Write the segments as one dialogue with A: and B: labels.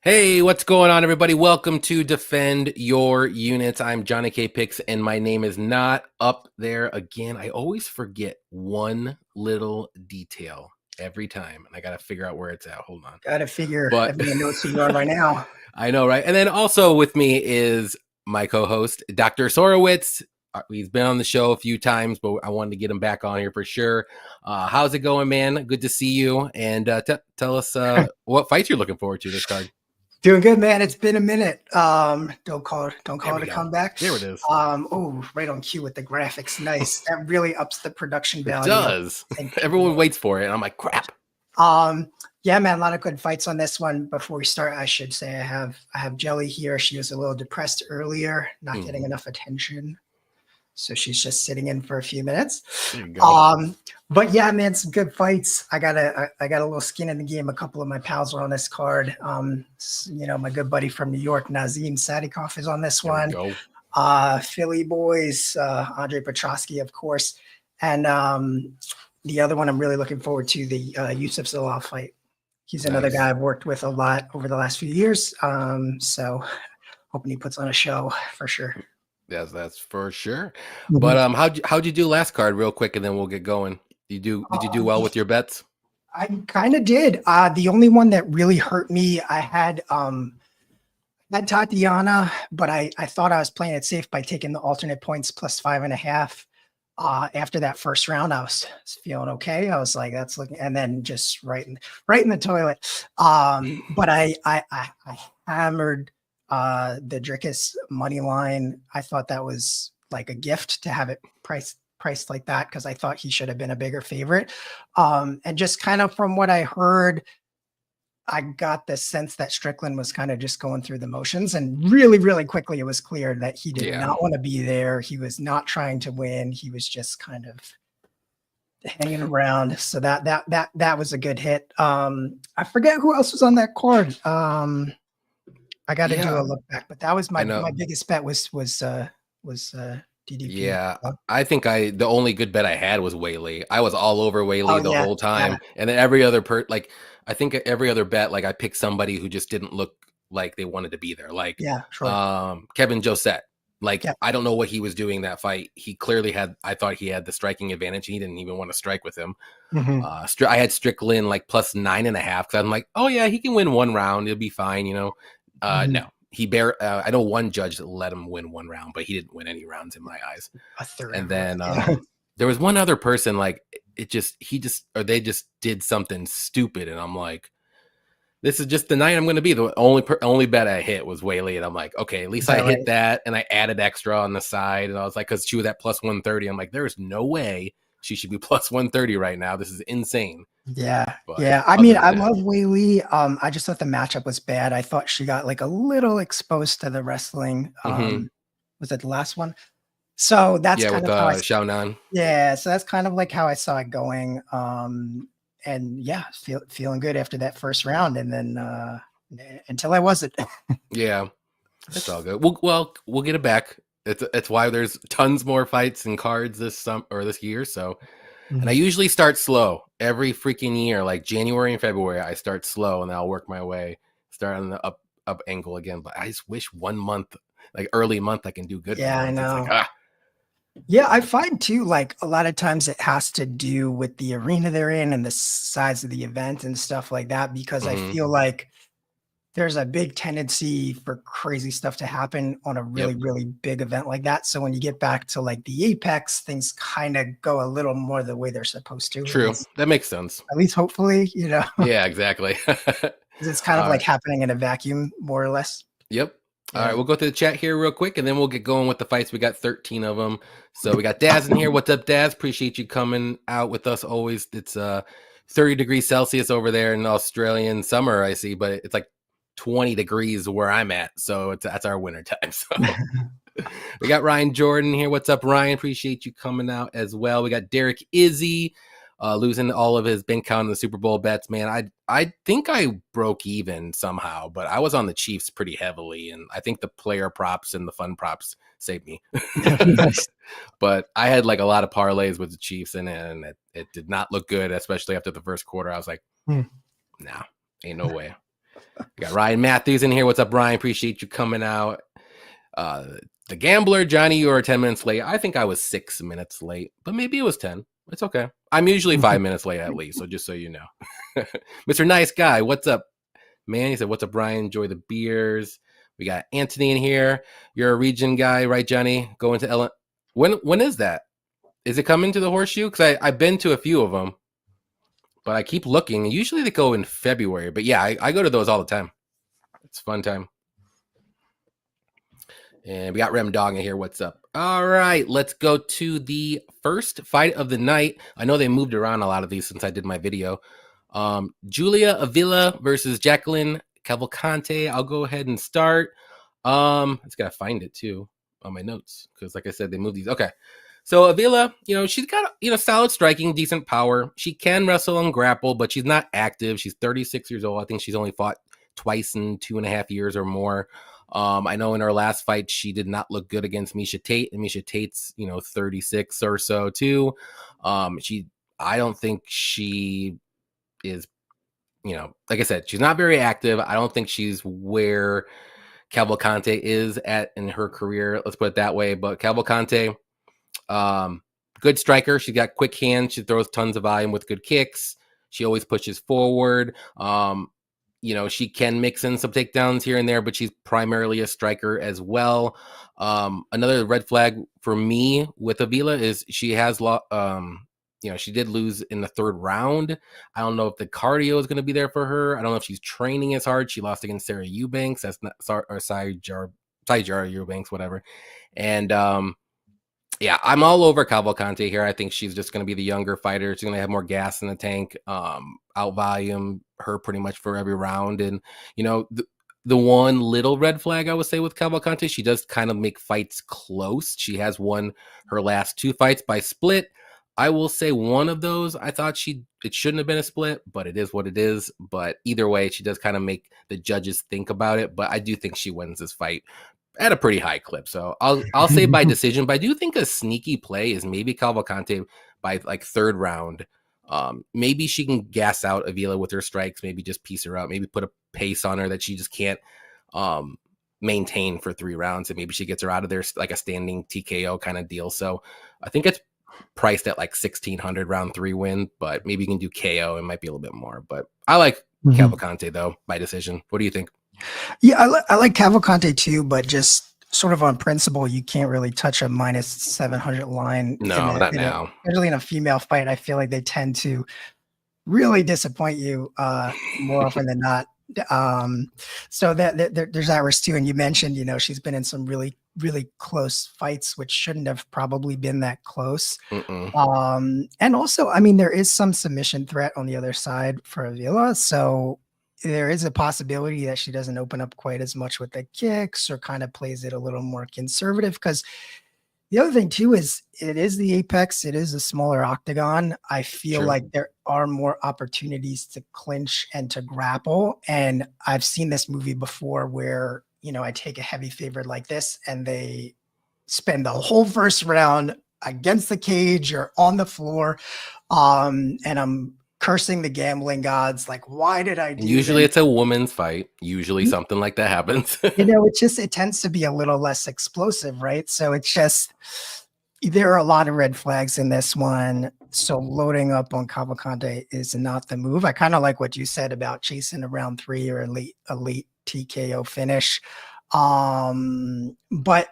A: Hey, what's going on, everybody? Welcome to Defend Your Units. I'm Johnny K. Picks, and my name is not up there again. I always forget one little detail every time, and I got to figure out where it's at. Hold on.
B: Gotta figure
A: But
B: everyone knows who you are by now.
A: I know, right? And then also with me is my co-host, Dr. Sorowitz. He's been on the show a few times, but I wanted to get him back on here for sure. How's it going, man? Good to see you. And tell us what fights you're looking forward to this card.
B: Doing good, man. It's been a minute. Don't call it a comeback.
A: There it is.
B: Oh, right on cue with the graphics. Nice. That really ups the production value.
A: It does. Everyone waits for it, and I'm like, crap.
B: Yeah, man, a lot of good fights on this one. Before we start, I should say I have Jelly here. She was a little depressed earlier, not getting enough attention. So she's just sitting in for a few minutes. But yeah, man, some good fights. I got a little skin in the game. A couple of my pals are on this card. My good buddy from New York, Nazim Sadikov, is on this one. Philly boys, Andre Petrosky, of course. And the other one I'm really looking forward to, the Yusuf Zalal fight. He's another guy I've worked with a lot over the last few years. So hoping he puts on a show for sure.
A: Yes, that's for sure. But how'd you do last card, real quick, and then we'll get going? Did you do well with your bets?
B: I kind of did. The only one that really hurt me, I had Tatiana, but I thought I was playing it safe by taking the alternate points plus 5.5. After that first round, I was feeling okay. I was like, that's looking, and then just right in the toilet. But I hammered the Dricus money line. I thought that was like a gift to have it priced like that, because I thought he should have been a bigger favorite. And just kind of from what I heard, I got the sense that Strickland was kind of just going through the motions, and really, really quickly it was clear that he did not want to be there. He was not trying to win. He was just kind of hanging around. So that was a good hit. I forget who else was on that card. I got to do a look back, but that was my biggest bet was DDP.
A: Yeah, I think the only good bet I had was Whaley. I was all over Whaley the whole time, and then every other I think every other bet, like I picked somebody who just didn't look like they wanted to be there. Like Kevin Josette. I don't know what he was doing that fight. He clearly I thought he had the striking advantage. He didn't even want to strike with him. I had Strickland like plus 9.5, because I'm like, oh yeah, he can win one round. It'll be fine, No, he I know one judge that let him win one round, but he didn't win any rounds in my eyes. And then there was one other person, like they just did something stupid, and I'm like, this is just the night I'm going to be. The only bet I hit was Whaley, and I'm like, okay, at least I hit that, and I added extra on the side, and I was like, because she was at plus 130, I'm like, there is no way she should be plus 130 right now. This is insane.
B: I mean, I love Whaley. I just thought the matchup was bad. I thought she got like a little exposed to the wrestling. Was it the last one? So that's kind of how
A: Xiaonan.
B: Yeah, so that's kind of like how I saw it going. And yeah, feeling good after that first round, and then until I wasn't.
A: Yeah, it's all good. We'll get it back. It's why there's tons more fights and cards this year. So. And I usually start slow every freaking year, like January and February. I start slow, and then I'll work my way, start on the up angle again. But I just wish 1 month, like early month, I can do good.
B: Yeah, I know. Yeah, I find too, like a lot of times it has to do with the arena they're in and the size of the event and stuff like that, because I feel like there's a big tendency for crazy stuff to happen on a really, really big event like that. So when you get back to like the Apex, things kind of go a little more the way they're supposed to.
A: True. That makes sense.
B: At least hopefully,
A: Yeah, exactly.
B: It's kind of like happening in a vacuum, more or less.
A: Yep. All right, we'll go to the chat here real quick, and then we'll get going with the fights. We got 13 of them. So we got Daz in here. What's up, Daz? Appreciate you coming out with us always. It's 30 degrees Celsius over there in Australian summer, I see, but it's like 20 degrees where I'm at, so that's our winter time. So we got Ryan Jordan here. What's up, Ryan? Appreciate you coming out as well. We got Derek Izzy losing all of his bank count in the Super Bowl bets. Man, I think I broke even somehow, but I was on the Chiefs pretty heavily, and I think the player props and the fun props saved me. But I had like a lot of parlays with the Chiefs, and it did not look good, especially after the first quarter. I was like, nah, ain't no way. We got Ryan Matthews in here. What's up, Ryan? Appreciate you coming out. The Gambler, Johnny, you were 10 minutes late. I think I was 6 minutes late, but maybe it was 10. It's okay. I'm usually 5 minutes late at least, so just so you know. Mr. Nice Guy, what's up, man? He said, what's up, Brian? Enjoy the beers. We got Anthony in here. You're a region guy, right, Johnny? Going to Ellen. When is that? Is it coming to the Horseshoe? Because I've been to a few of them, but I keep looking. Usually they go in February, but yeah, I go to those all the time. It's a fun time. And we got Rem Dog in here. What's up? All right, let's go to the first fight of the night. I know they moved around a lot of these since I did my video. Julia Avila versus Jacqueline Cavalcante. I'll go ahead and start. I just gotta find it too on my notes because, like I said, they moved these. Okay, so Avila, she's got solid striking, decent power. She can wrestle and grapple, but she's not active. She's 36 years old. I think she's only fought twice in 2.5 years or more. I know in her last fight, she did not look good against Miesha Tate, and Miesha Tate's, 36 or so too. I don't think she is, like I said, she's not very active. I don't think she's where Cavalcante is at in her career. Let's put it that way. But Cavalcante, good striker. She's got quick hands. She throws tons of volume with good kicks. She always pushes forward. She can mix in some takedowns here and there, but she's primarily a striker as well. Another red flag for me with Avila is she has she did lose in the third round. I don't know if the cardio is going to be there for her. I don't know if she's training as hard. She lost against Sarah Eubanks. That's not Saijara Eubanks, whatever. And I'm all over Cavalcante here. I think she's just going to be the younger fighter. She's going to have more gas in the tank, out volume her pretty much for every round. And, the one little red flag I would say with Cavalcante, she does kind of make fights close. She has won her last 2 fights by split. I will say one of those, I thought it shouldn't have been a split, but it is what it is. But either way, she does kind of make the judges think about it. But I do think she wins this fight at a pretty high clip. So I'll say by decision, but I do think a sneaky play is maybe Cavalcante by like third round. Maybe she can gas out Avila with her strikes, maybe just piece her out, maybe put a pace on her that she just can't maintain for 3 rounds, and maybe she gets her out of there like a standing TKO kind of deal. So I think it's priced at like 1,600 round 3 win, but maybe you can do KO. It might be a little bit more, but I like Cavalcante though by decision. What do you think?
B: Yeah, I like Cavalcante too, but just sort of on principle, you can't really touch a minus 700 line.
A: No, not now.
B: Especially in a female fight, I feel like they tend to really disappoint you more often than not. So there's that risk too. And you mentioned, she's been in some really, really close fights, which shouldn't have probably been that close. And also, I mean, there is some submission threat on the other side for Avila. So there is a possibility that she doesn't open up quite as much with the kicks or kind of plays it a little more conservative. Because the other thing too is it is the Apex. It is a smaller octagon. I feel like there are more opportunities to clinch and to grapple. And I've seen this movie before where, I take a heavy favorite like this and they spend the whole first round against the cage or on the floor. And I'm cursing the gambling gods, like, why did I do
A: Usually it's a woman's fight. Usually something like that happens.
B: It tends to be a little less explosive, right? So it's just, there are a lot of red flags in this one. So loading up on Cavalcante is not the move. I kind of like what you said about chasing a round 3 or a late TKO finish. But,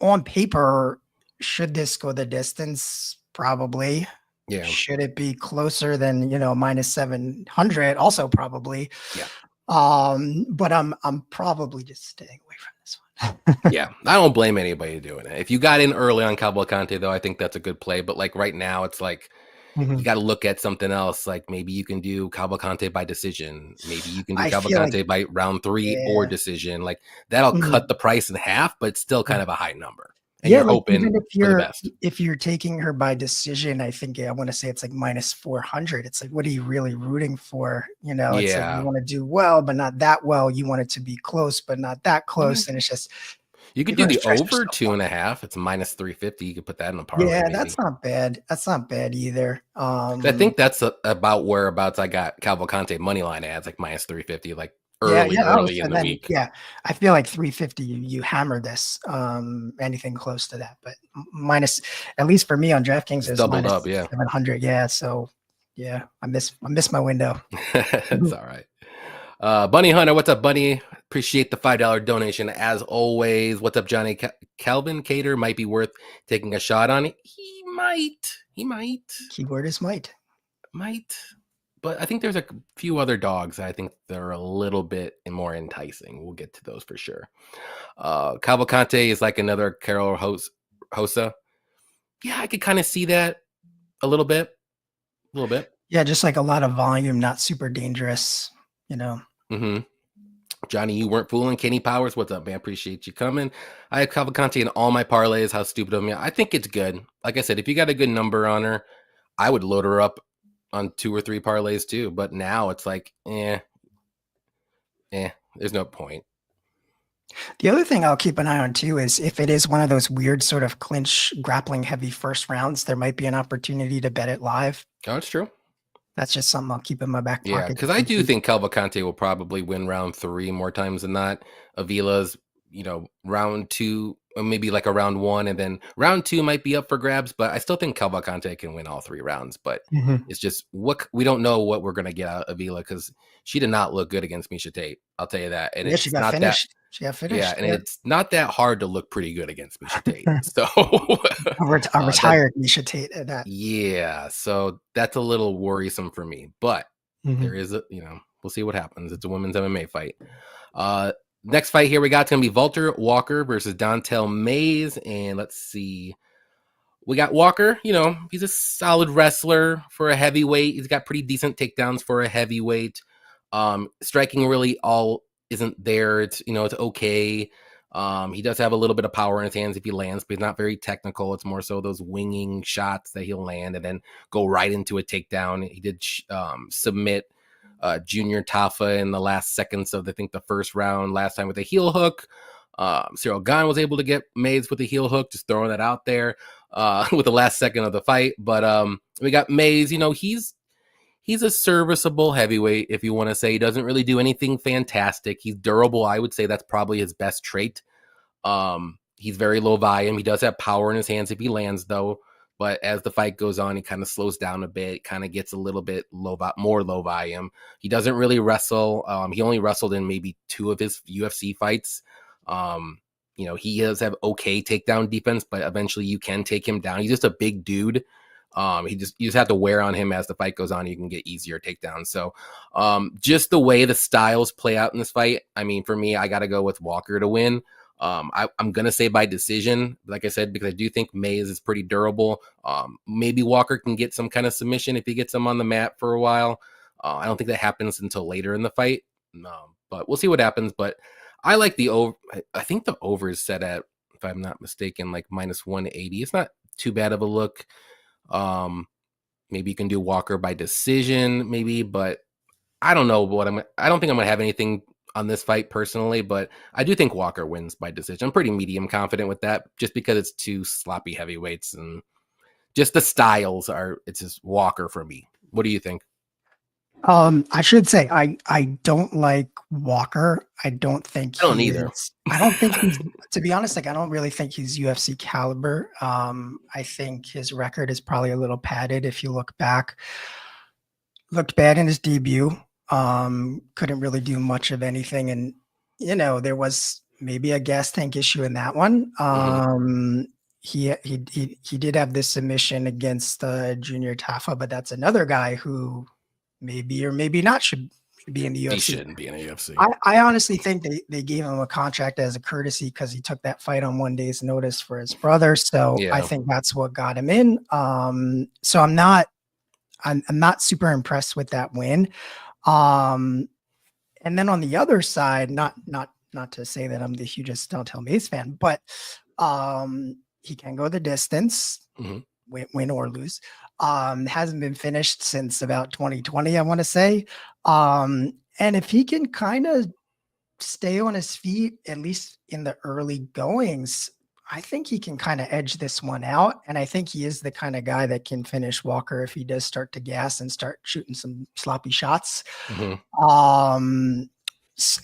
B: on paper, should this go the distance? Probably.
A: Yeah.
B: Should it be closer than, minus 700? Also probably.
A: Yeah.
B: But I'm probably just staying away from this one.
A: Yeah. I don't blame anybody doing it. If you got in early on Cavalcante, though, I think that's a good play. But like right now, it's like you got to look at something else. Like maybe you can do Cavalcante by decision. Maybe you can do Cavalcante by round 3 or decision. Like that'll cut the price in half, but it's still kind of a high number. And you're hoping for the best.
B: If you're taking her by decision, I think I want to say it's like minus 400. It's like, what are you really rooting for? It's like you want to do well, but not that well. You want it to be close, but not that close. And it's just,
A: you could do the over 2.5. It's minus 350. You could put that in a parlay.
B: Yeah, that's not bad. That's not bad either.
A: I think that's about whereabouts I got Cavalcante money line ads, like minus 350. Like
B: Yeah,
A: early,
B: yeah, that was,
A: early in
B: and
A: the
B: then
A: week.
B: yeah, I feel like 350 you hammered this, anything close to that, but minus, at least for me on DraftKings,
A: It's
B: is
A: doubled
B: minus
A: up. Yeah.
B: 700. Yeah, so yeah, I miss my window.
A: It's all right. Bunny Hunter, what's up, Bunny? Appreciate the $5 donation as always. What's up, Johnny? Calvin Cater might be worth taking a shot on. He might. He
B: Keyword is
A: might. But I think there's a few other dogs that I think they're a little bit more enticing. We'll get to those for sure. Cavalcante is like another Carol Hosa. Yeah, I could kind of see that a little bit. A little bit.
B: Yeah, just like a lot of volume, not super dangerous, you know.
A: Mm-hmm. Johnny, you weren't fooling. Kenny Powers, what's up, man? Appreciate you coming. I have Cavalcante in all my parlays. How stupid of me. I think it's good. Like I said, if you got a good number on her, I would load her up on 2 or 3 parlays too. But now it's like, there's no point.
B: The other thing I'll keep an eye on too is if it is one of those weird sort of clinch grappling heavy first rounds, there might be an opportunity to bet it live.
A: Oh, it's true.
B: That's just something I'll keep in my back
A: Yeah,
B: pocket.
A: because I do think Cavalcante will probably win round 3 more times than not. Avila's, round 2, or maybe like a round 1, and then round 2 might be up for grabs. But I still think Cavalcante can win all 3 rounds. But it's just what we don't know what we're gonna get out of Avila because she did not look good against Misha Tate. I'll tell you that. And
B: Yeah, she
A: it's
B: got
A: not that.
B: finished. She got
A: Yeah,
B: finished.
A: and
B: Yeah.
A: it's not that hard to look pretty good against Misha Tate. So
B: A retired Misha Tate at that.
A: yeah, so that's a little worrisome for me. But there
B: Mhm.
A: is we'll see what happens. It's a women's MMA fight. Next fight here we got, it's gonna be Walter Walker versus Dontel Mays, and let's see. We got Walker. He's a solid wrestler for a heavyweight. He's got pretty decent takedowns for a heavyweight. Striking really all isn't there. It's okay. He does have a little bit of power in his hands if he lands, but he's not very technical. It's more so those winging shots that he'll land and then go right into a takedown. He did submit Junior Tafa in the last seconds of, I think, the first round last time with a heel hook. Cyril Gane was able to get Mays with a heel hook, just throwing that out there with the last second of the fight. But we got Mays. He's a serviceable heavyweight, if you want to say. He doesn't really do anything fantastic. He's durable. I would say that's probably his best trait. He's very low volume. He does have power in his hands if he lands, though. But as the fight goes on, he kind of slows down a bit, kind of gets a little bit more low volume. He doesn't really wrestle. He only wrestled in maybe 2 of his UFC fights. He does have okay takedown defense, but eventually you can take him down. He's just a big dude. You just have to wear on him as the fight goes on. You can get easier takedowns. So just the way the styles play out in this fight, I mean, for me, I got to go with Walker to win. I'm going to say by decision, like I said, because I do think Mays is pretty durable. Maybe Walker can get some kind of submission if he gets him on the mat for a while. I don't think that happens until later in the fight, but we'll see what happens. But I like the over. I think the over is set at, if I'm not mistaken, like minus 180. It's not too bad of a look. Maybe you can do Walker by decision, maybe, but I don't know I don't think I'm going to have anything on this fight personally, but I do think Walker wins by decision. I'm pretty medium confident with that just because it's 2 sloppy heavyweights and just the styles it's just Walker for me. What do you think?
B: I should say I don't like Walker. I don't think
A: I don't
B: he
A: either.
B: is. I don't think he's, to be honest, like I don't really think he's UFC caliber. I think his record is probably a little padded if you look back. Looked bad in his debut. Couldn't really do much of anything, and there was maybe a gas tank issue in that one. He did have this submission against Junior Tafa, but that's another guy who maybe or maybe not should be in the UFC.
A: He shouldn't be in the UFC.
B: I honestly think they gave him a contract as a courtesy because he took that fight on 1 day's notice for his brother. So
A: Yeah.
B: I think that's what got him in. So I'm not super impressed with that win. And then on the other side, not to say that I'm the hugest Dontel Mays fan, but he can go the distance, win or lose. Hasn't been finished since about 2020, I want to say. And if he can kind of stay on his feet, at least in the early goings, I think he can kind of edge this one out. And I think he is the kind of guy that can finish Walker if he does start to gas and start shooting some sloppy shots.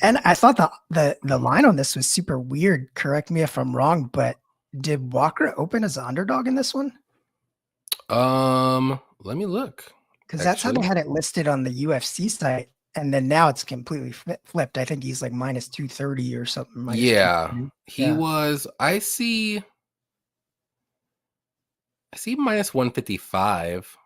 B: And I thought the line on this was super weird. Correct me if I'm wrong, but did Walker open as an underdog in this one?
A: Let me look.
B: Because that's how they
A: Actually,
B: had it listed on the UFC site, and then now it's completely flipped. I think he's like minus 230 or something. Minus
A: yeah,
B: 230.
A: he
B: Yeah.
A: was. I see minus 155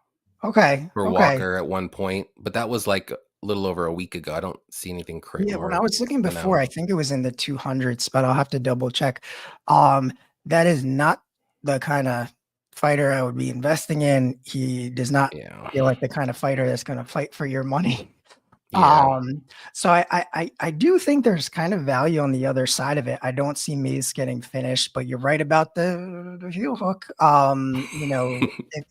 B: Okay.
A: for
B: Okay.
A: Walker at one point, but that was like a little over a week ago. I don't see anything
B: Yeah, when I
A: more
B: was looking
A: than
B: before,
A: now.
B: I think it was in the 200s, but I'll have to double check. That is not the kind of fighter I would be investing in. He does not
A: Yeah,
B: feel like the kind of fighter that's going to fight for your money.
A: yeah,
B: So I do think there's kind of value on the other side of it. I don't see Maze getting finished, but you're right about the heel hook.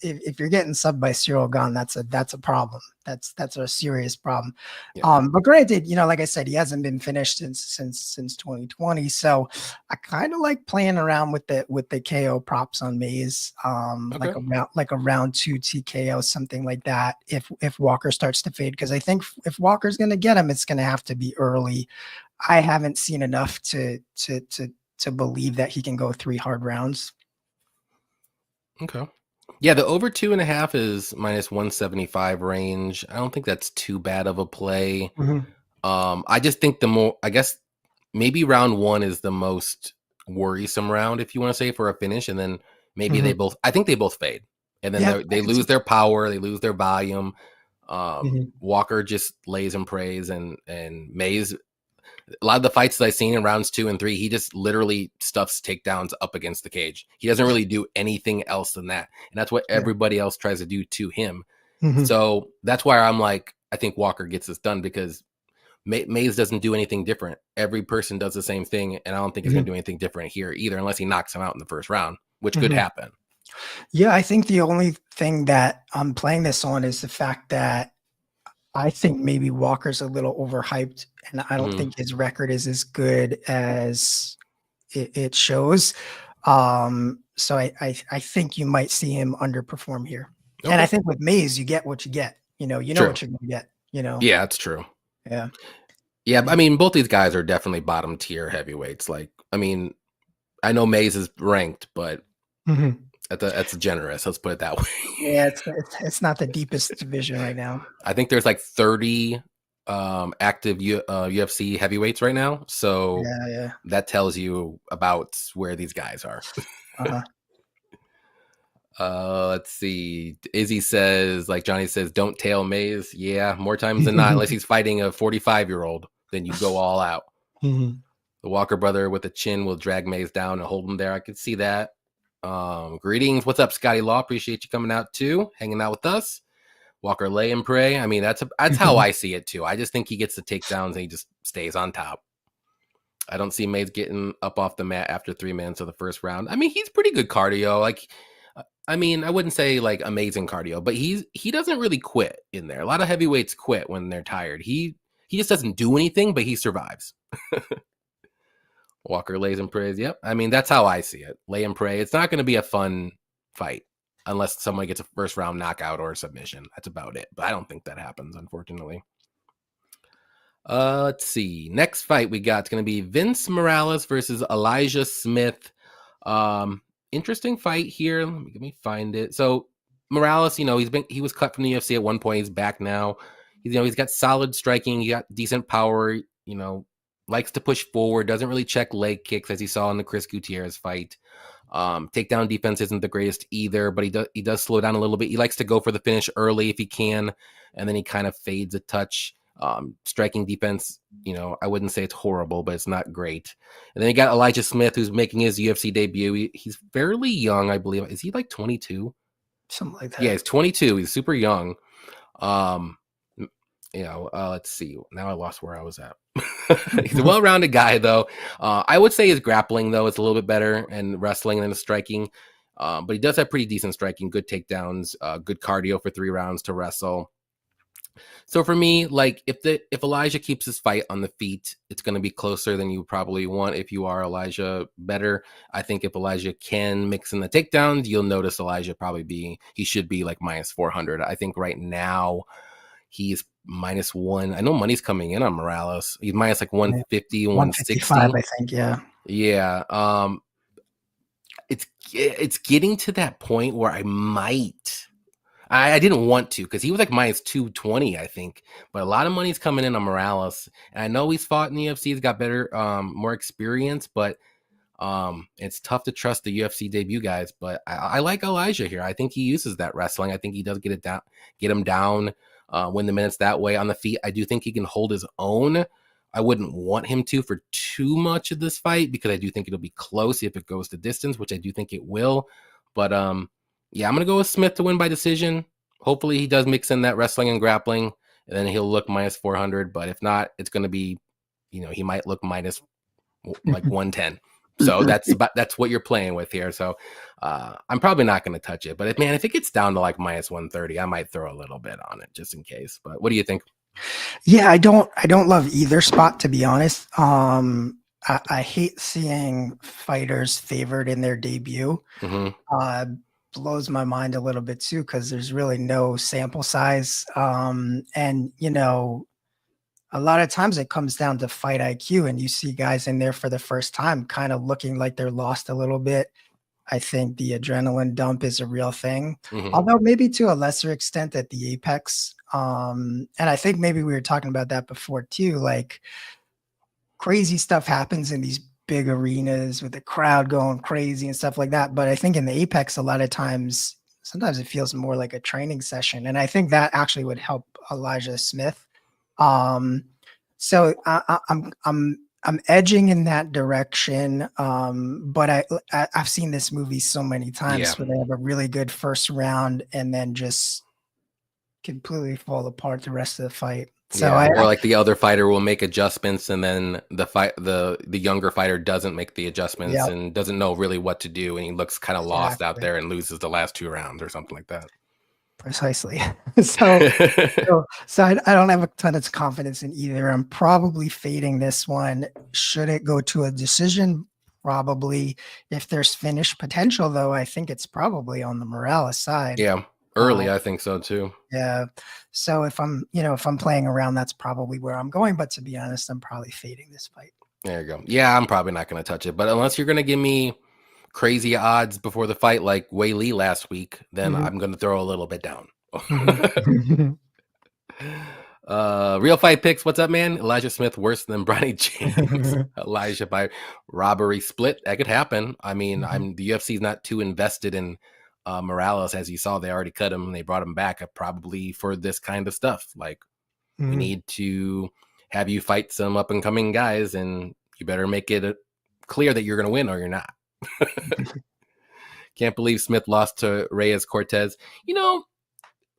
B: If you're getting subbed by Cyril Gahn, that's a problem. That's a serious problem.
A: yeah.
B: But granted, like I said, he hasn't been finished since 2020. So I kind of like playing around with the KO props on Maze,
A: Okay,
B: like a round 2 TKO, something like that. If Walker starts to fade, because I think if Walker's going to get him, it's going to have to be early. I haven't seen enough to believe that he can go 3 hard rounds.
A: okay. Yeah, the over 2.5 is minus 175 range. I don't think that's too bad of a play.
B: Mhm.
A: I just think I guess maybe round one is the most worrisome round, if you want to say, for a finish, and then maybe
B: Mhm.
A: I think they both fade, and then
B: Yeah, I
A: they
B: could see
A: lose their power, they lose their volume.
B: Mhm.
A: Walker just lays and prays, and Mays. A lot of the fights that I've seen in rounds 2 and 3, he just literally stuffs takedowns up against the cage. He doesn't really do anything else than that, and that's what
B: Yeah.
A: everybody else tries to do to him.
B: Mhm.
A: So that's why I'm like, I think Walker gets this done because Mays doesn't do anything different. Every person does the same thing, and I don't think he's going to
B: Mhm.
A: do anything different here either, unless he knocks him out in the first round, which could
B: Mhm.
A: happen.
B: Yeah, I think the only thing that I'm playing this on is the fact that I think maybe Walker's a little overhyped, and I don't
A: Mm-hmm.
B: think his record is as good as it shows. So I think you might see him underperform here. And I
A: Okay,
B: think with Mays, you get what you get. You know
A: true.
B: what you're gonna get.
A: Yeah, that's true.
B: Yeah.
A: Yeah, I mean, both these guys are definitely bottom tier heavyweights. Like, I mean, I know Mays is ranked, but
B: Mhm.
A: that's generous. Let's put it that way.
B: Yeah, it's not the deepest division right now.
A: I think there's like 30 active UFC heavyweights right now, so
B: Yeah, yeah.
A: that tells you about where these guys are.
B: Uh-huh.
A: Let's see. Izzy says, like Johnny says, don't tail Mays. Yeah, more times than not, unless he's fighting a 45-year-old, then you go all out.
B: Mhm.
A: The Walker brother with a chin will drag Mays down and hold him there. I could see that. Greetings. What's up, Scotty Law? Appreciate you coming out too, hanging out with us. Walker lay and pray. I mean, that's how I see it too. I just think he gets the takedowns and he just stays on top. I don't see Mays getting up off the mat after 3 minutes of the first round. I mean, he's pretty good cardio. Like, I mean, I wouldn't say like amazing cardio, but he doesn't really quit in there. A lot of heavyweights quit when they're tired. He just doesn't do anything, but he survives. Walker lays and prays. Yep. I mean, that's how I see it. Lay and pray. It's not going to be a fun fight unless someone gets a first round knockout or a submission. That's about it. But I don't think that happens, unfortunately. Let's see. Next fight we got is going to be Vince Morales versus Elijah Smith. Interesting fight here. Let me find it. So Morales, he was cut from the UFC at one point. He's back now. He's got solid striking. He got decent power. Likes to push forward. Doesn't really check leg kicks as he saw in the Chris Gutierrez fight. Takedown defense isn't the greatest either, but he does slow down a little bit. He likes to go for the finish early if he can, and then he kind of fades a touch. Striking defense, I wouldn't say it's horrible, but it's not great. And then you got Elijah Smith, who's making his UFC debut. He's fairly young, I believe. Is he like 22?
B: Something like
A: Yeah,
B: that.
A: he's 22. He's super young. Um, let's see. Now I lost where I was at. He's a well-rounded guy, though. I would say his grappling, though, is a little bit better and wrestling than his striking. But he does have pretty decent striking, good takedowns, good cardio for 3 rounds to wrestle. So for me, like if Elijah keeps his fight on the feet, it's going to be closer than you probably want. If you are Elijah better, I think if Elijah can mix in the takedowns, you'll notice Elijah he should be like minus 400. I think right now He's -1. I know money's coming in on Morales. He's minus like 150,
B: 155,
A: 160.
B: I think. Yeah.
A: Yeah. It's getting to that point where I didn't want to because he was like minus 220, I think. But a lot of money's coming in on Morales. And I know he's fought in the UFC, he's got better, more experience, but it's tough to trust the UFC debut guys. But I like Elijah here. I think he uses that wrestling. I think he does get him down, win the minutes that way on the feet. I do think he can hold his own. I wouldn't want him to for too much of this fight because I do think it'll be close if it goes to distance, which I do think it will. But yeah, I'm gonna go with Smith to win by decision. Hopefully he does mix in that wrestling and grappling, and then he'll look minus 400. But if not, it's gonna be, he might look minus like 110. So that's what you're playing with here. So I'm probably not going to touch it. But if it gets down to like minus 130, I might throw a little bit on it just in case. But what do you think?
B: Yeah, I don't love either spot, to be honest. I hate seeing fighters favored in their debut.
A: Mm-hmm.
B: Blows my mind a little bit too, because there's really no sample size. And a lot of times it comes down to fight IQ, and you see guys in there for the first time kind of looking like they're lost a little bit. I think the adrenaline dump is a real thing,
A: Mm-hmm.
B: although maybe to a lesser extent at the Apex. And I think maybe we were talking about that before too. Like, crazy stuff happens in these big arenas with the crowd going crazy and stuff like that. But I think in the Apex, a lot of times, sometimes it feels more like a training session. And I think that actually would help Elijah Smith. So I'm edging in that direction. But I've seen this movie so many times where they have a really good first round and then just completely fall apart the rest of the fight. So
A: or like the other fighter will make adjustments, and then the younger fighter doesn't make the adjustments and doesn't know really what to do, and he looks kind of lost out there and loses the last 2 rounds or something like that.
B: Precisely. So I don't have a ton of confidence in either. I'm probably fading this one. Should it go to a decision? Probably. If there's finish potential, though, I think it's probably on the Morales side.
A: Yeah. Early, I think so too.
B: Yeah. So if I'm playing around, that's probably where I'm going. But to be honest, I'm probably fading this fight.
A: There you go. Yeah, I'm probably not going to touch it. But unless you're going to give me crazy odds before the fight like Wei Li last week, then I'm going to throw a little bit down. Real fight picks. What's up, man? Elijah Smith worse than Bronny James. Elijah by robbery split. That could happen. I mean, the UFC's not too invested in Morales, as you saw. They already cut him and they brought him back probably for this kind of stuff. Like, we need to have you fight some up and coming guys, and you better make it clear that you're going to win or you're not. Can't believe Smith lost to Reyes Cortez.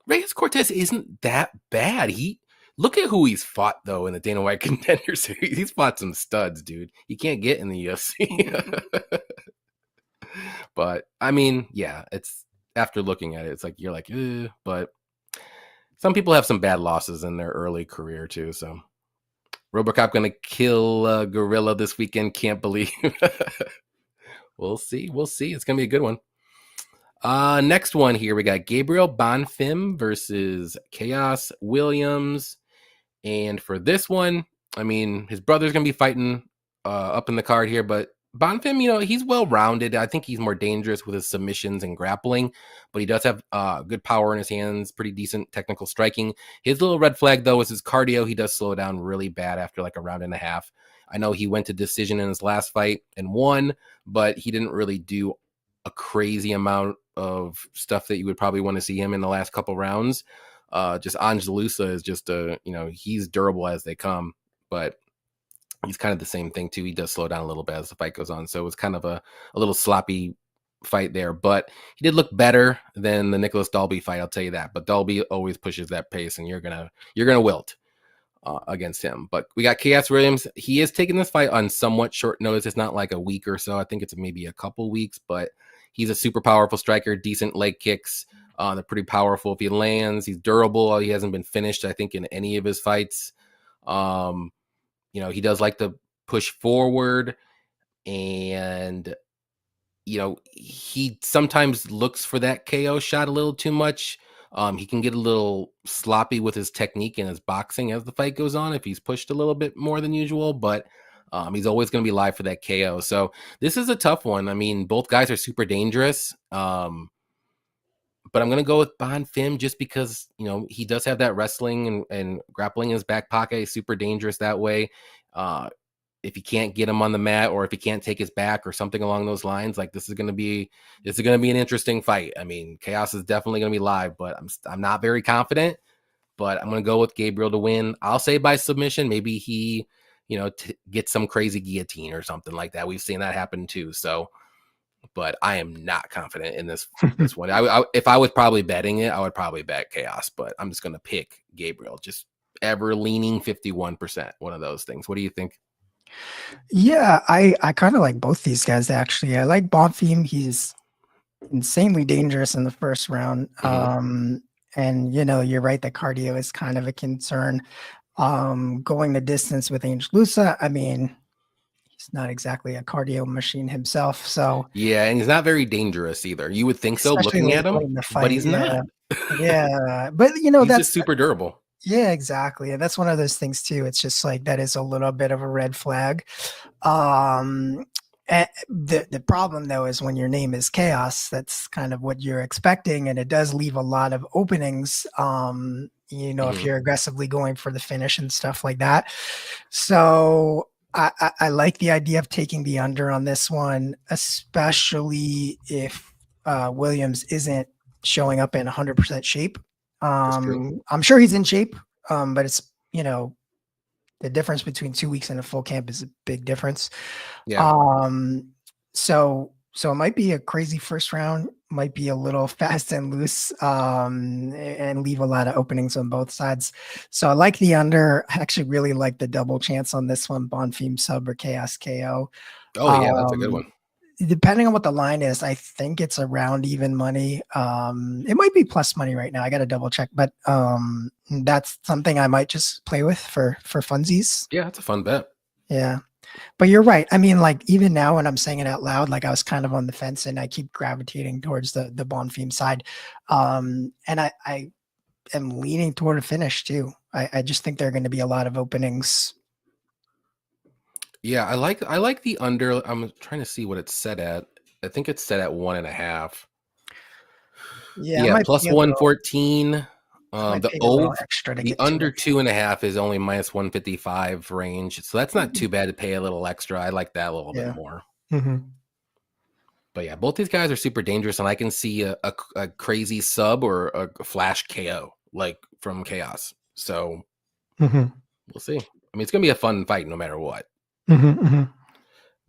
A: Reyes Cortez isn't that bad. Look at who he's fought though in the Dana White Contender Series. He's fought some studs, dude. He can't get in the UFC. But I mean, yeah, it's after looking at it, it's like you're like, but some people have some bad losses in their early career too. So Robocop gonna kill Gorilla this weekend. Can't believe. We'll see. It's gonna be a good one. Next one here, we got Gabriel Bonfim versus Chaos Williams. And for this one, I mean, his brother's gonna be fighting up in the card here, but Bonfim, he's well-rounded. I think he's more dangerous with his submissions and grappling, but he does have good power in his hands, pretty decent technical striking. His little red flag, though, is his cardio. He does slow down really bad after like a round and a half. I know he went to decision in his last fight and won, but he didn't really do a crazy amount of stuff that you would probably want to see him in the last couple rounds. Just Angelusa is just he's durable as they come, but he's kind of the same thing too. He does slow down a little bit as the fight goes on. So it was kind of a little sloppy fight there, but he did look better than the Nicholas Dalby fight. I'll tell you that, but Dalby always pushes that pace and you're going to wilt against him. But we got Chaos Williams. He is taking this fight on somewhat short notice. It's not like a week or so. I think it's maybe a couple weeks, but he's a super powerful striker, decent leg kicks. They're pretty powerful. If he lands, he's durable. He hasn't been finished, I think, in any of his fights. He does like to push forward, and he sometimes looks for that KO shot a little too much. He can get a little sloppy with his technique and his boxing as the fight goes on if he's pushed a little bit more than usual, but he's always going to be live for that KO. So this is a tough one. I mean, both guys are super dangerous. But I'm going to go with Bonfim just because, he does have that wrestling and grappling in his back pocket. He's super dangerous that way. If you can't get him on the mat, or if he can't take his back or something along those lines, like this is going to be an interesting fight. I mean, Chaos is definitely going to be live, but I'm not very confident, but I'm going to go with Gabriel to win. I'll say by submission. Maybe he, gets some crazy guillotine or something like that. We've seen that happen too. So, but I am not confident in this one. If I was probably betting it, I would probably bet Chaos, but I'm just going to pick Gabriel, just ever leaning 51%. One of those things. What do you think?
B: Yeah, I kind of like both these guys, actually. I like Bonfim. He's insanely dangerous in the first round. And you're right that cardio is kind of a concern. Going the distance with Angel Lusa, I mean, he's not exactly a cardio machine himself. So
A: yeah, and he's not very dangerous either. You would think so looking at him, but he's not.
B: Yeah, but
A: he's
B: that's
A: just super durable.
B: Yeah, exactly. And that's one of those things too. It's just like that is a little bit of a red flag. The problem though is when your name is Chaos, that's kind of what you're expecting, and it does leave a lot of openings. If you're aggressively going for the finish and stuff like that. So I like the idea of taking the under on this one, especially if Williams isn't showing up in 100% shape. I'm sure he's in shape, but it's, the difference between 2 weeks and a full camp is a big difference.
A: Yeah.
B: So it might be a crazy first round, might be a little fast and loose, and leave a lot of openings on both sides. So I like the under. I actually really like the double chance on this one, Bonfim sub or Chaos KO.
A: Oh yeah, that's a good one.
B: Depending on what the line is, I think it's around even money. It might be plus money right now. I got to double check, but that's something I might just play with for funsies.
A: Yeah, that's a fun bet.
B: Yeah, but you're right. I mean, like even now when I'm saying it out loud, like I was kind of on the fence, and I keep gravitating towards the Bonfim side. And I am leaning toward a finish too. I just think there are going to be a lot of openings.
A: Yeah, I like the under. I'm trying to see what it's set at. I think it's set at 1.5. Yeah, plus 114. The under 2.5 is only minus 155 range, so that's not too bad to pay a little extra. I like that a little bit more. But yeah, both these guys are super dangerous, and I can see a crazy sub or a flash KO like from Chaos. So we'll see. I mean, it's gonna be a fun fight no matter what.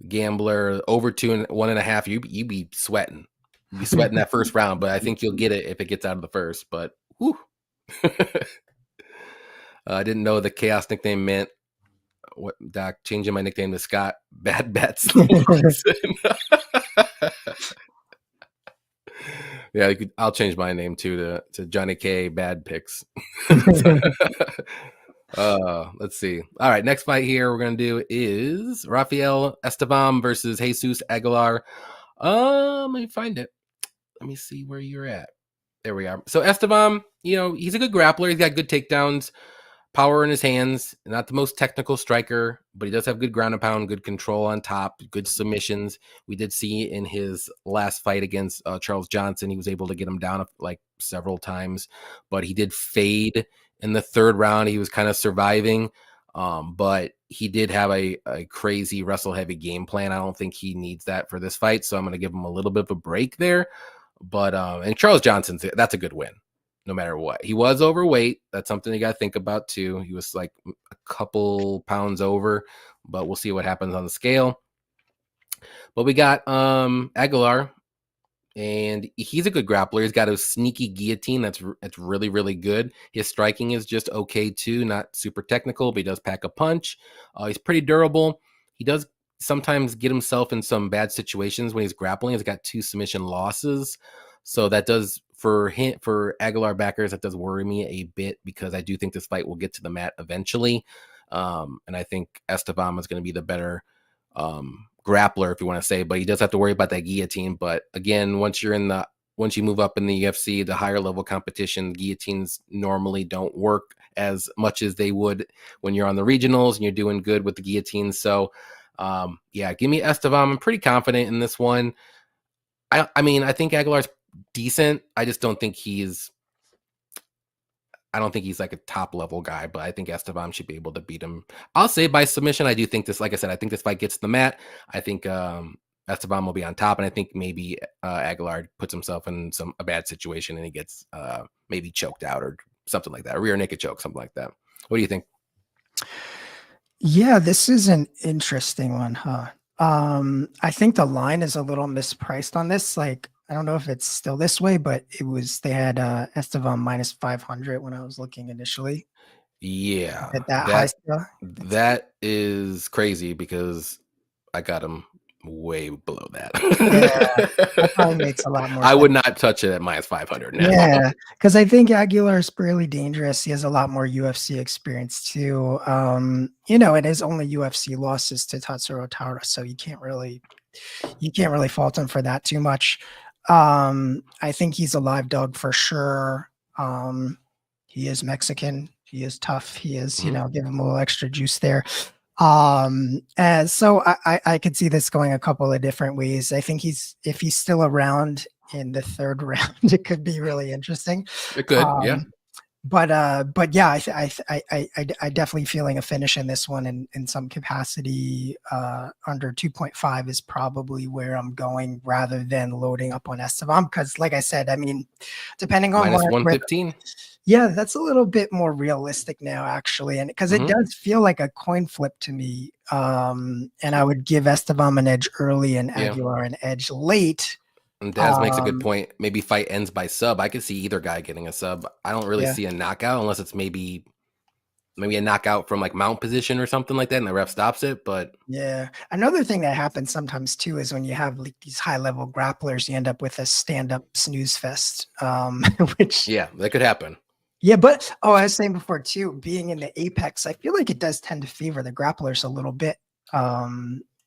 A: Gambler over 1.5. You be sweating. You be sweating that first round, but I think you'll get it if it gets out of the first. But whew. I didn't know the Chaos nickname meant what, Doc. Changing my nickname to Scott. Bad bets. Yeah, I'll change my name too to Johnny K. Bad Picks. Let's see. All right, next fight here we're gonna do is Rafael Estevam versus Jesus Aguilar. Let me find it. Let me see where you're at. There we are. So Estevam, he's a good grappler. He's got good takedowns, power in his hands. Not the most technical striker, but he does have good ground and pound, good control on top, good submissions. We did see in his last fight against Charles Johnson, he was able to get him down like several times, but he did fade in the third round. He was kind of surviving, but he did have a crazy wrestle heavy game plan. I don't think he needs that for this fight, so I'm going to give him a little bit of a break there. But and Charles Johnson, that's a good win no matter what. He was overweight. That's something you got to think about too. He was like a couple pounds over, but we'll see what happens on the scale. But we got Aguilar, and he's a good grappler. He's got a sneaky guillotine that's really, really good. His striking is just okay too, not super technical, but he does pack a punch. He's pretty durable. He does sometimes get himself in some bad situations when he's grappling. He's got 2 submission losses, so that does for Aguilar backers, that does worry me a bit, because I do think this fight will get to the mat eventually, and I think Estevam is going to be the better grappler, if you want to say, but he does have to worry about that guillotine. But again, once you're in the once you move up in the UFC, the higher level competition, guillotines normally don't work as much as they would when you're on the regionals and you're doing good with the guillotines. So, yeah, give me Estevam. I'm pretty confident in this one. I mean, I think Aguilar's decent. I just don't think I don't think he's like a top level guy, but I think Estevam should be able to beat him. I'll say by submission. I do think this, like I said, I think this fight gets to the mat. I think Estevam will be on top, and I think maybe Aguilar puts himself in a bad situation and he gets maybe choked out or something like that, a rear naked choke, something like that. What do you think?
B: Yeah, this is an interesting one, huh? I think the line is a little mispriced on this. Like, I don't know if it's still this way, but they had Estevam minus 500 when I was looking initially.
A: Yeah,
B: At that high still.
A: that is crazy because I got him way below that.
B: Yeah, that probably makes a lot more
A: I
B: sense.
A: would not touch it at minus 500 now.
B: Yeah, because I think Aguilar is really dangerous. He has a lot more UFC experience too. And his only UFC losses to Tatsuro Taura, so you can't really fault him for that too much. I think he's a live dog for sure. He is Mexican. He is tough. He is, give him a little extra juice there. And so I could see this going a couple of different ways. I think if he's still around in the third round, it could be really interesting.
A: It could, yeah.
B: But yeah, I definitely feeling a finish in this one in some capacity. Under 2.5 is probably where I'm going rather than loading up on Estevam because, like I said, I mean, depending on
A: minus 115.
B: Yeah, that's a little bit more realistic now, actually, and because it does feel like a coin flip to me. And I would give Estevam an edge early and Aguilar an edge late.
A: And Daz makes a good point. Maybe fight ends by sub. I could see either guy getting a sub. I don't really see a knockout unless it's maybe a knockout from like mount position or something like that, and the ref stops it. But
B: yeah, another thing that happens sometimes too is when you have like these high level grapplers, you end up with a stand up snooze fest. Which
A: that could happen.
B: Yeah, but I was saying before too, being in the apex, I feel like it does tend to favor the grapplers a little bit.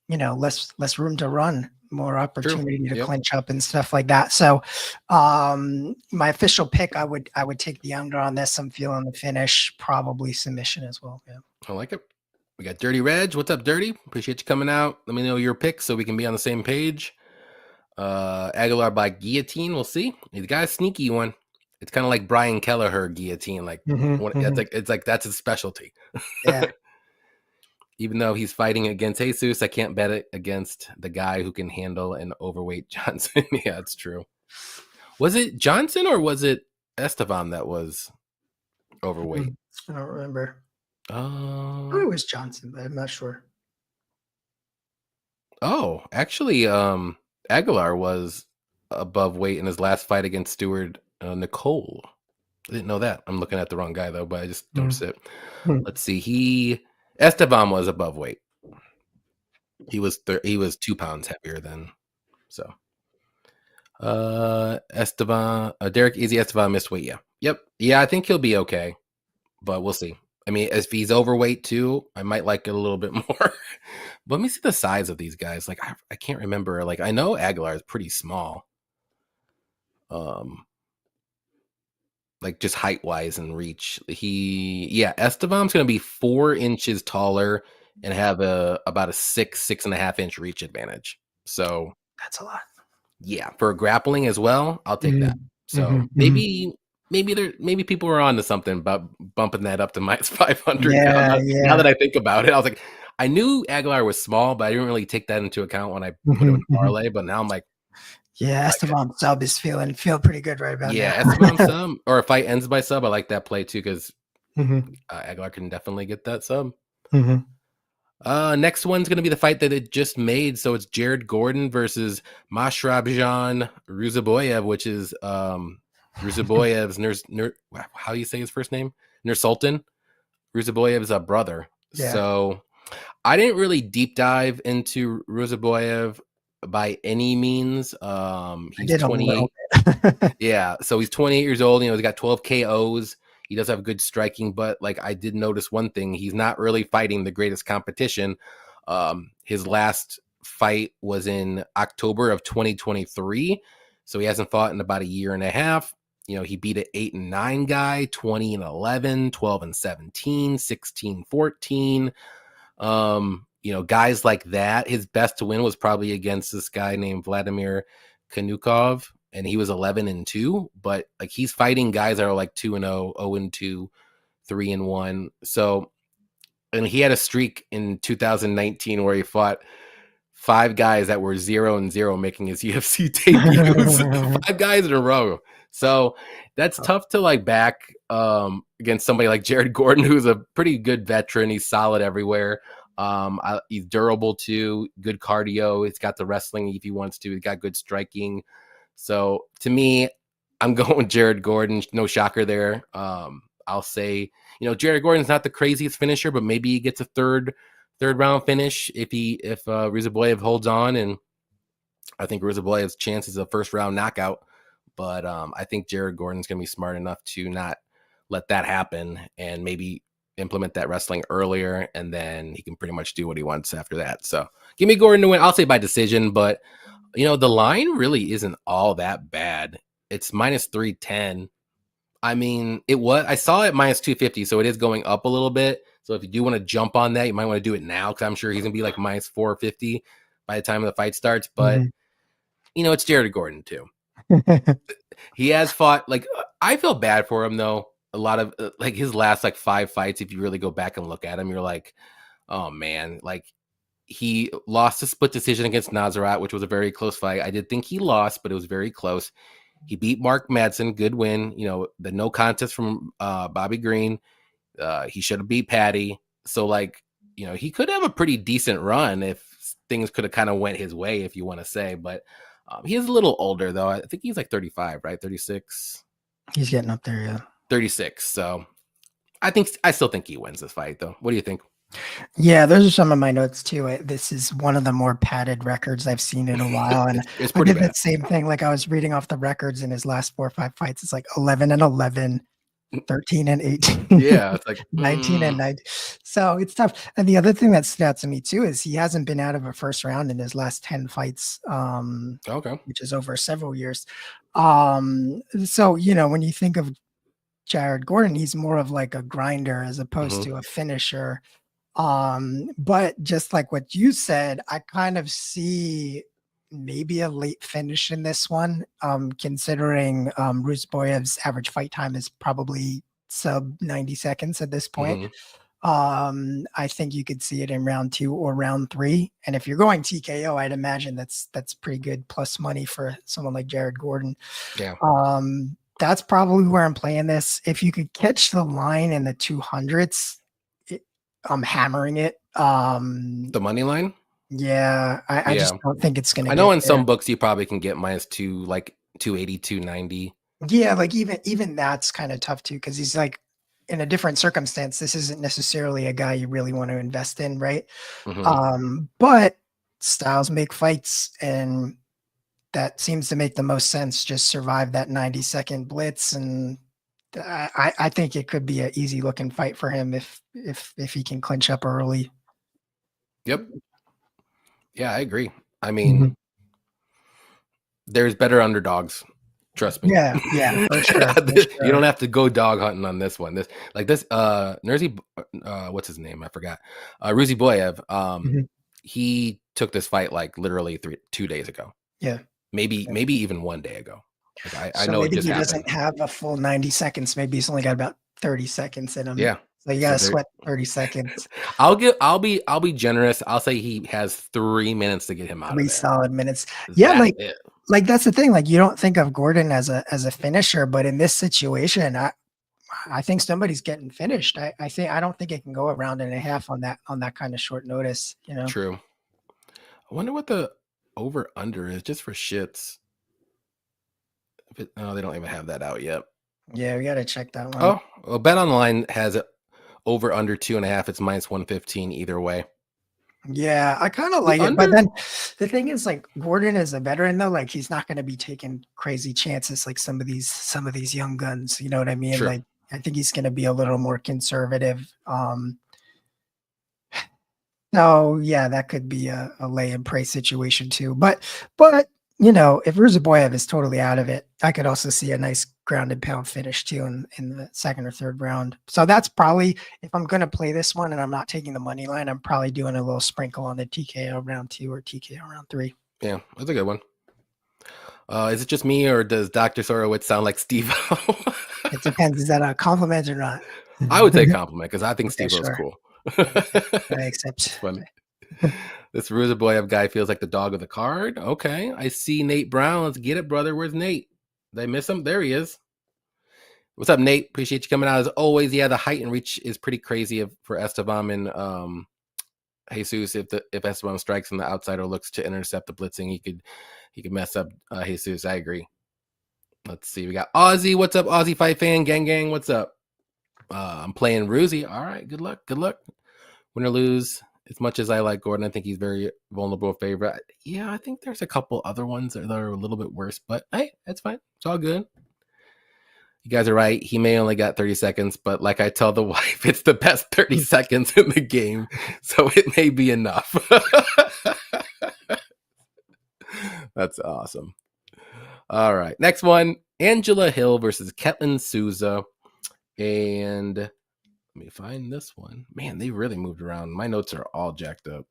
B: Less room to run, more opportunity to clinch up and stuff like that. So my official pick, I would take the under on this. I'm feeling the finish, probably submission as well. Yeah.
A: I like it. We got Dirty Reg. What's up, Dirty? Appreciate you coming out. Let me know your pick so we can be on the same page. Aguilar by guillotine. We'll see. The guy's sneaky one. It's kind of like Brian Kelleher guillotine. Like it's like that's his specialty.
B: Yeah.
A: Even though he's fighting against Jesus, I can't bet it against the guy who can handle an overweight Johnson. Yeah, it's true. Was it Johnson or was it Estevam that was overweight?
B: I don't remember. I thought it was Johnson, but I'm not sure.
A: Oh, actually, Aguilar was above weight in his last fight against Stewart Nicole. I didn't know that. I'm looking at the wrong guy though, but I just noticed it. Let's see. Estevam was above weight. He was 2 pounds heavier than so. Estevam, Derek Easy Estevam missed weight. Yeah. Yep. Yeah, I think he'll be okay, but we'll see. I mean, if he's overweight too, I might like it a little bit more. Let me see the size of these guys. Like I can't remember. Like I know Aguilar is pretty small. Like just height wise and reach. Estevam's gonna be 4 inches taller and have about a 6.5 inch reach advantage. So
B: that's a lot.
A: Yeah, for grappling as well, I'll take that. So maybe people are on to something about bumping that up to minus 500. Now that I think about it, I was like, I knew Aguilar was small, but I didn't really take that into account when I put him in parlay. But now I'm like,
B: yeah, Estevam sub is feel pretty good right about now.
A: Yeah, Estevam sub, or if fight ends by sub, I like that play too because Aguilar can definitely get that sub. Next one's going to be the fight that it just made. So it's Jared Gordon versus Mashrabjan Ruzaboyev, which is Ruzaboyev's how do you say his first name? Nursultan. Ruzaboyev's a brother. Yeah. So I didn't really deep dive into Ruzaboyev by any means. He's 28. Yeah, so he's 28 years old. He's got 12 KOs. He does have good striking, but like I did notice one thing, he's not really fighting the greatest competition. His last fight was in October of 2023. So he hasn't fought in about a year and a half. He beat an 8-9 guy, 20-11, 12-17, 16-14. Guys like that. His best to win was probably against this guy named Vladimir Kanukov, and he was 11-2. But like he's fighting guys that are like 2-0, 0-2, 3-1. So, and he had a streak in 2019 where he fought 5 guys that were 0-0 making his UFC debuts. 5 guys in a row. So that's tough to like back against somebody like Jared Gordon, who's a pretty good veteran. He's solid everywhere. He's durable too, good cardio. He's got the wrestling if he wants to. He's got good striking. So to me, I'm going Jared Gordon. No shocker there. I'll say, Jared Gordon's not the craziest finisher, but maybe he gets a third round finish if Ruziboyev holds on, and I think Ruziboyev's chance is a first round knockout. But I think Jared Gordon's going to be smart enough to not let that happen and maybe implement that wrestling earlier, and then he can pretty much do what he wants after that. So give me Gordon to win. I'll say by decision, but the line really isn't all that bad. It's -310. I mean, I saw it -250, so it is going up a little bit. So if you do want to jump on that, you might want to do it now, because I'm sure he's going to be like -450 by the time the fight starts. But, it's Jared Gordon too. He has fought, like, I feel bad for him, though. A lot of, like, his last, like, 5 fights, if you really go back and look at him, you're like, oh, man. Like, he lost a split decision against Nazarat, which was a very close fight. I did think he lost, but it was very close. He beat Mark Madsen, good win. The no contest from Bobby Green. He should have beat Patty. So, like, he could have a pretty decent run if things could have kind of went his way, if you want to say. But he is a little older, though. I think he's like 35, right? 36?
B: He's getting up there, yeah.
A: 36. So I still think he wins this fight, though. What do you think?
B: Yeah, those are some of my notes too. This is one of the more padded records I've seen in a while, and
A: it's pretty bad.
B: That same thing. Like I was reading off the records in his last 4 or 5 fights. It's like 11-11, 13-18.
A: Yeah, it's like
B: 19-9. So it's tough. And the other thing that stood out to me too is he hasn't been out of a first round in his last 10 fights.
A: Okay,
B: which is over several years. So when you think of Jared Gordon, he's more of like a grinder as opposed to a finisher. But just like what you said, I kind of see maybe a late finish in this one, considering Ruziboyev's average fight time is probably sub 90 seconds at this point. I think you could see it in round 2 or round 3. And if you're going TKO, I'd imagine that's pretty good plus money for someone like Jared Gordon.
A: Yeah.
B: That's probably where I'm playing this. If you could catch the line in the 200s, I'm hammering it.
A: The money line?
B: Yeah, I just don't think it's going to.
A: I know in some books you probably can get -2, like 280, 290.
B: Yeah, like even that's kind of tough too, because he's like in a different circumstance. This isn't necessarily a guy you really want to invest in, right? But styles make fights, and that seems to make the most sense. Just survive that 90-second blitz, and I think it could be an easy looking fight for him if he can clinch up early.
A: Yep. Yeah, I agree. I mean, there's better underdogs. Trust me.
B: Yeah, for sure.
A: You don't have to go dog hunting on this one. Nurzy, what's his name? I forgot. Ruziboyev. He took this fight like literally 2 days ago.
B: Yeah.
A: Maybe even 1 day ago. Like I know
B: maybe
A: it just
B: he
A: happened.
B: Doesn't have a full 90 seconds. Maybe he's only got about 30 seconds in him.
A: Yeah.
B: So you gotta sweat 30 seconds.
A: I'll be generous. I'll say he has 3 minutes to get him out of there.
B: 3 solid minutes. Yeah, like that's the thing. Like you don't think of Gordon as a finisher, but in this situation, I think somebody's getting finished. I don't think it can go a round and a half on that kind of short notice.
A: True. I wonder what the over under is just for shits. No, they don't even have that out yet.
B: Yeah, we gotta check that one.
A: Oh, well, Bet Online has it over under 2.5. It's -115 either way.
B: Yeah, I kind of like it, but then the thing is, like, Gordon is a veteran though. Like, he's not going to be taking crazy chances like some of these young guns. You know what I mean?
A: Sure.
B: Like, I think he's going to be a little more conservative. So yeah, that could be a lay and pray situation too. But you know, if Ruzaboyev is totally out of it, I could also see a nice grounded pound finish too in the second or third round. So that's probably, if I'm going to play this one and I'm not taking the money line, I'm probably doing a little sprinkle on the TKO round 2 or TKO round 3.
A: Yeah, that's a good one. Is it just me, or does Dr. Sorowitz sound like Steve-O?
B: It depends. Is that a compliment or not?
A: I would say compliment because I think
B: Okay,
A: Steve-O's
B: sure.
A: cool.
B: I accept.
A: It's funny. This Ruzaboyev guy feels like the dog of the card. Okay, I see Nate Brown. Let's get it, brother. Where's Nate? Did I miss him? There he is. What's up, Nate? Appreciate you coming out as always. Yeah, the height and reach is pretty crazy for Esteban and Jesus. If Esteban strikes and the outsider looks to intercept the blitzing, he could mess up Jesus. I agree. Let's see. We got Ozzy. What's up, Aussie Fight Fan? Gang. What's up? I'm playing Ruzy. All right. Good luck. Win or lose. As much as I like Gordon, I think he's very vulnerable favorite. Yeah, I think there's a couple other ones that are a little bit worse, but hey, that's fine. It's all good. You guys are right. He may only got 30 seconds, but like I tell the wife, it's the best 30 seconds in the game, so it may be enough. That's awesome. All right. Next one, Angela Hill versus Ketlin Souza. And let me find this one. Man, they really moved around. My notes are all jacked up.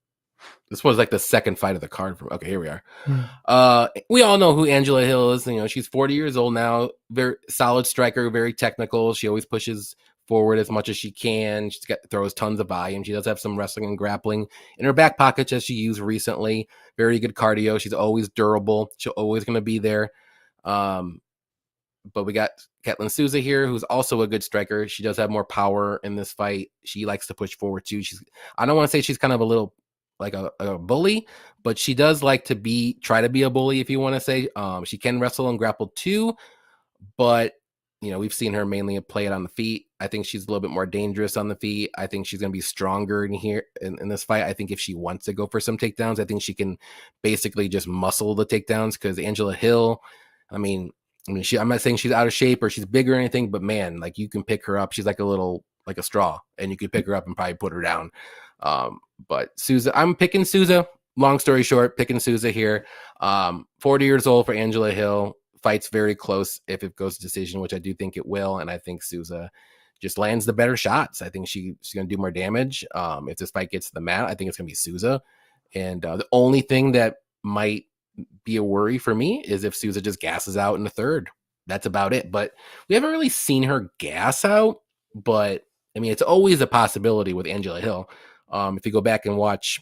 A: This was like the second fight of the card. Okay, here we are. We all know who Angela Hill is. You know, she's 40 years old now. Very solid striker, very technical. She always pushes forward as much as she can. Throws tons of volume. She does have some wrestling and grappling in her back pocket that she used recently. Very good cardio. She's always durable. She's always going to be there. But we got Ketlin Souza here, who's also a good striker. She does have more power in this fight. She likes to push forward too. I don't want to say she's kind of a little like a bully, but she does like to try to be a bully, if you want to say. She can wrestle and grapple too, but you know, we've seen her mainly play it on the feet. I think she's a little bit more dangerous on the feet. I think she's going to be stronger in this fight. I think if she wants to go for some takedowns, I think she can basically just muscle the takedowns, because Angela Hill, I mean, I'm not saying she's out of shape or she's big or anything, but man, like you can pick her up. She's like a straw, and you could pick her up and probably put her down. But Souza, I'm picking Souza. Long story short, picking Souza here. 40 years old for Angela Hill. Fight's very close if it goes to decision, which I do think it will. And I think Souza just lands the better shots. I think she's going to do more damage. If this fight gets to the mat, I think it's going to be Souza. And the only thing that might be a worry for me is if Souza just gasses out in the third. That's about it. But we haven't really seen her gas out. But I mean, it's always a possibility with Angela Hill. If you go back and watch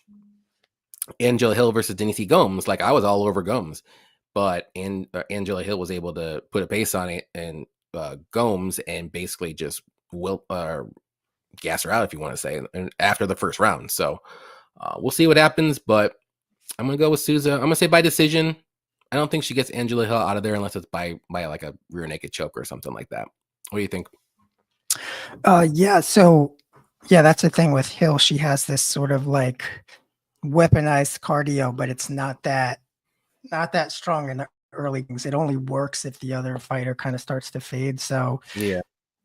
A: Angela Hill versus Denise Gomes, like I was all over Gomes, but Angela Hill was able to put a pace on it, and Gomes, and basically just gas her out, if you want to say, and after the first round. So we'll see what happens, but I'm going to go with Souza. I'm going to say by decision. I don't think she gets Angela Hill out of there unless it's by like a rear naked choke or something like that. What do you think?
B: Yeah. So yeah, that's the thing with Hill. She has this sort of like weaponized cardio, but it's not that strong in the early things. It only works if the other fighter kind of starts to fade. So
A: yeah,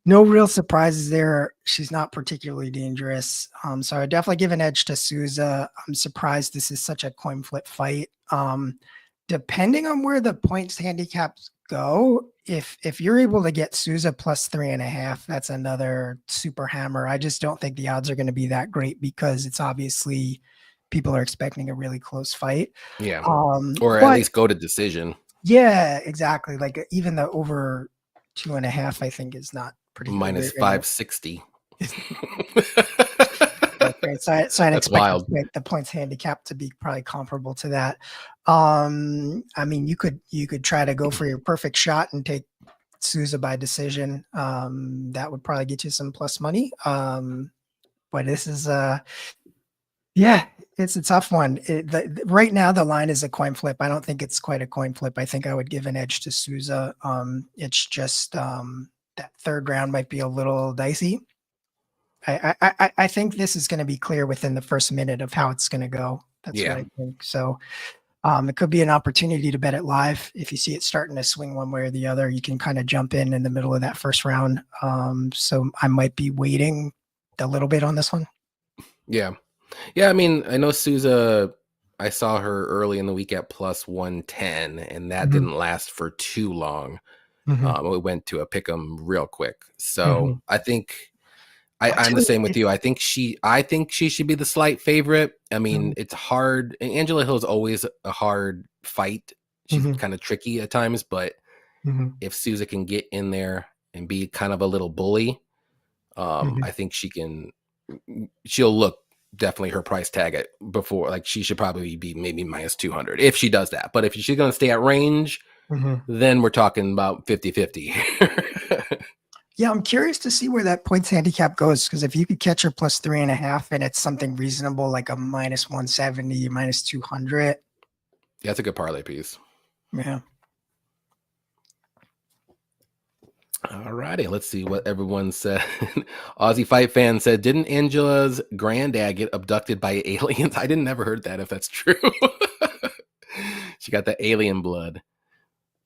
B: no real surprises there. She's not particularly dangerous. So I definitely give an edge to Souza. I'm surprised this is such a coin flip fight. Depending on where the points handicaps go, if you're able to get Souza plus 3.5, that's another super hammer. I just don't think the odds are going to be that great, because it's obviously people are expecting a really close fight.
A: Yeah. Or at least go to decision.
B: Yeah, exactly. Like even the over 2.5, I think, is not pretty
A: minus 560.
B: Okay, so I'd expect
A: wild.
B: The points handicap to be probably comparable to that. I mean, you could try to go for your perfect shot and take Souza by decision. That would probably get you some plus money. But this is yeah, it's a tough one. Right now, the line is a coin flip. I don't think it's quite a coin flip. I think I would give an edge to Souza. It's just that third round might be a little dicey. I think this is going to be clear within the first minute of how it's going to go. That's what I think. So it could be an opportunity to bet it live. If you see it starting to swing one way or the other, you can kind of jump in the middle of that first round. So I might be waiting a little bit on this one.
A: Yeah. Yeah, I mean, I know Souza, I saw her early in the week at plus 110, and that
B: Mhm,
A: didn't last for too long.
B: mhm,
A: We went to a pick 'em real quick. So
B: mhm.
A: I think
B: I
A: I'm the
B: tell you,
A: same with you. I think she should be the slight favorite. I mean,
B: mhm,
A: it's hard. Angela Hill is always a hard fight. She's
B: mhm,
A: kind of tricky at times, but
B: mhm,
A: if Souza can get in there and be kind of a little bully,
B: mhm.
A: I think she'll look definitely her price tag at before. Like she should probably be maybe minus 200 if she does that. But if she's going to stay at range,
B: Mhm.
A: then we're talking about 50-50.
B: Yeah, I'm curious to see where that points handicap goes because if you could catch her plus 3.5 and it's something reasonable like a minus 170, minus 200.
A: Yeah, that's a good parlay piece.
B: Yeah.
A: All righty, let's see what everyone said. Aussie Fight Fan said, "Didn't Angela's granddad get abducted by aliens?" I didn't never heard that. If that's true, she got the alien blood.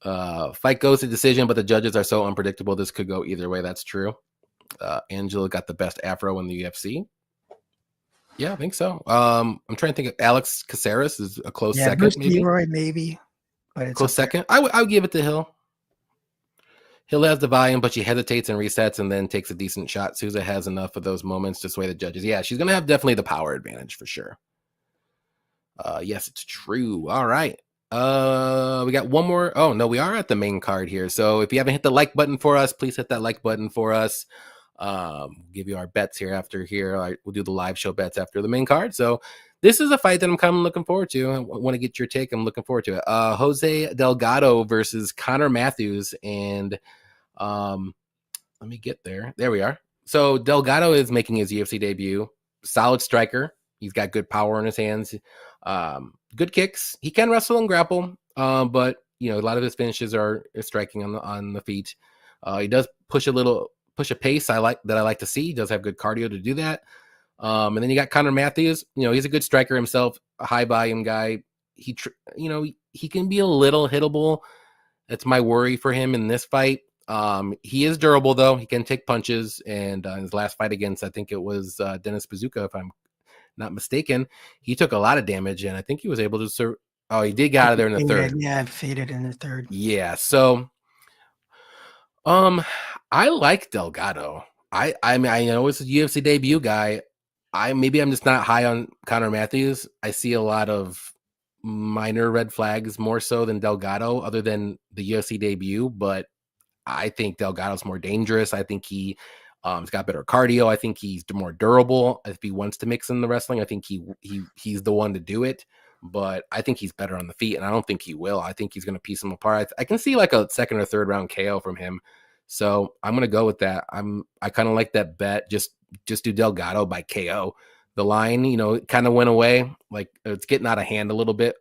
A: Fight goes to decision, but the judges are so unpredictable. This could go either way. That's true. Angela got the best afro in the UFC. Yeah, I think so. I'm trying to think. Of Alex Caceres is a close
B: Yeah,
A: second,
B: Bruce
A: maybe.
B: Leroy, maybe, but it's
A: Close
B: up there.
A: second. I would give it to Hill. Hill has the volume, but she hesitates and resets and then takes a decent shot. Souza has enough of those moments to sway the judges. Yeah, she's going to have definitely the power advantage for sure. Yes, it's true. All right. We got one more. Oh, no, we are at the main card here. So if you haven't hit the like button for us, please hit that like button for us. We'll give you our bets here after here. We'll do the live show bets after the main card. So this is a fight that I'm kind of looking forward to. I want to get your take. I'm looking forward to it. Jose Delgado versus Connor Matthews. And let me get there. There we are. So Delgado is making his UFC debut. Solid striker. He's got good power in his hands. Good kicks. He can wrestle and grapple, but a lot of his finishes are striking on the feet. He does push a pace. I like to see. He does have good cardio to do that. And then you got Connor Matthews. He's a good striker himself, a high volume guy. He can be a little hittable. That's my worry for him in this fight. He is durable though. He can take punches, and his last fight against, I think it was Dennis Bazooka, if I'm not mistaken, he took a lot of damage, and I think he was able to. Oh, he did get out of there in the third.
B: Yeah, faded in the third.
A: Yeah. So, I like Delgado. I mean, I know it's a UFC debut guy. I'm just not high on Connor Matthews. I see a lot of minor red flags more so than Delgado, other than the UFC debut, but I think Delgado's more dangerous. I think he's got better cardio. I think he's more durable. If he wants to mix in the wrestling, I think he's the one to do it. But I think he's better on the feet, and I don't think he will. I think he's going to piece him apart. I can see like a second or third round KO from him. So I'm going to go with that. I kind of like that bet. Just do Delgado by KO. The line, kind of went away. Like it's getting out of hand a little bit.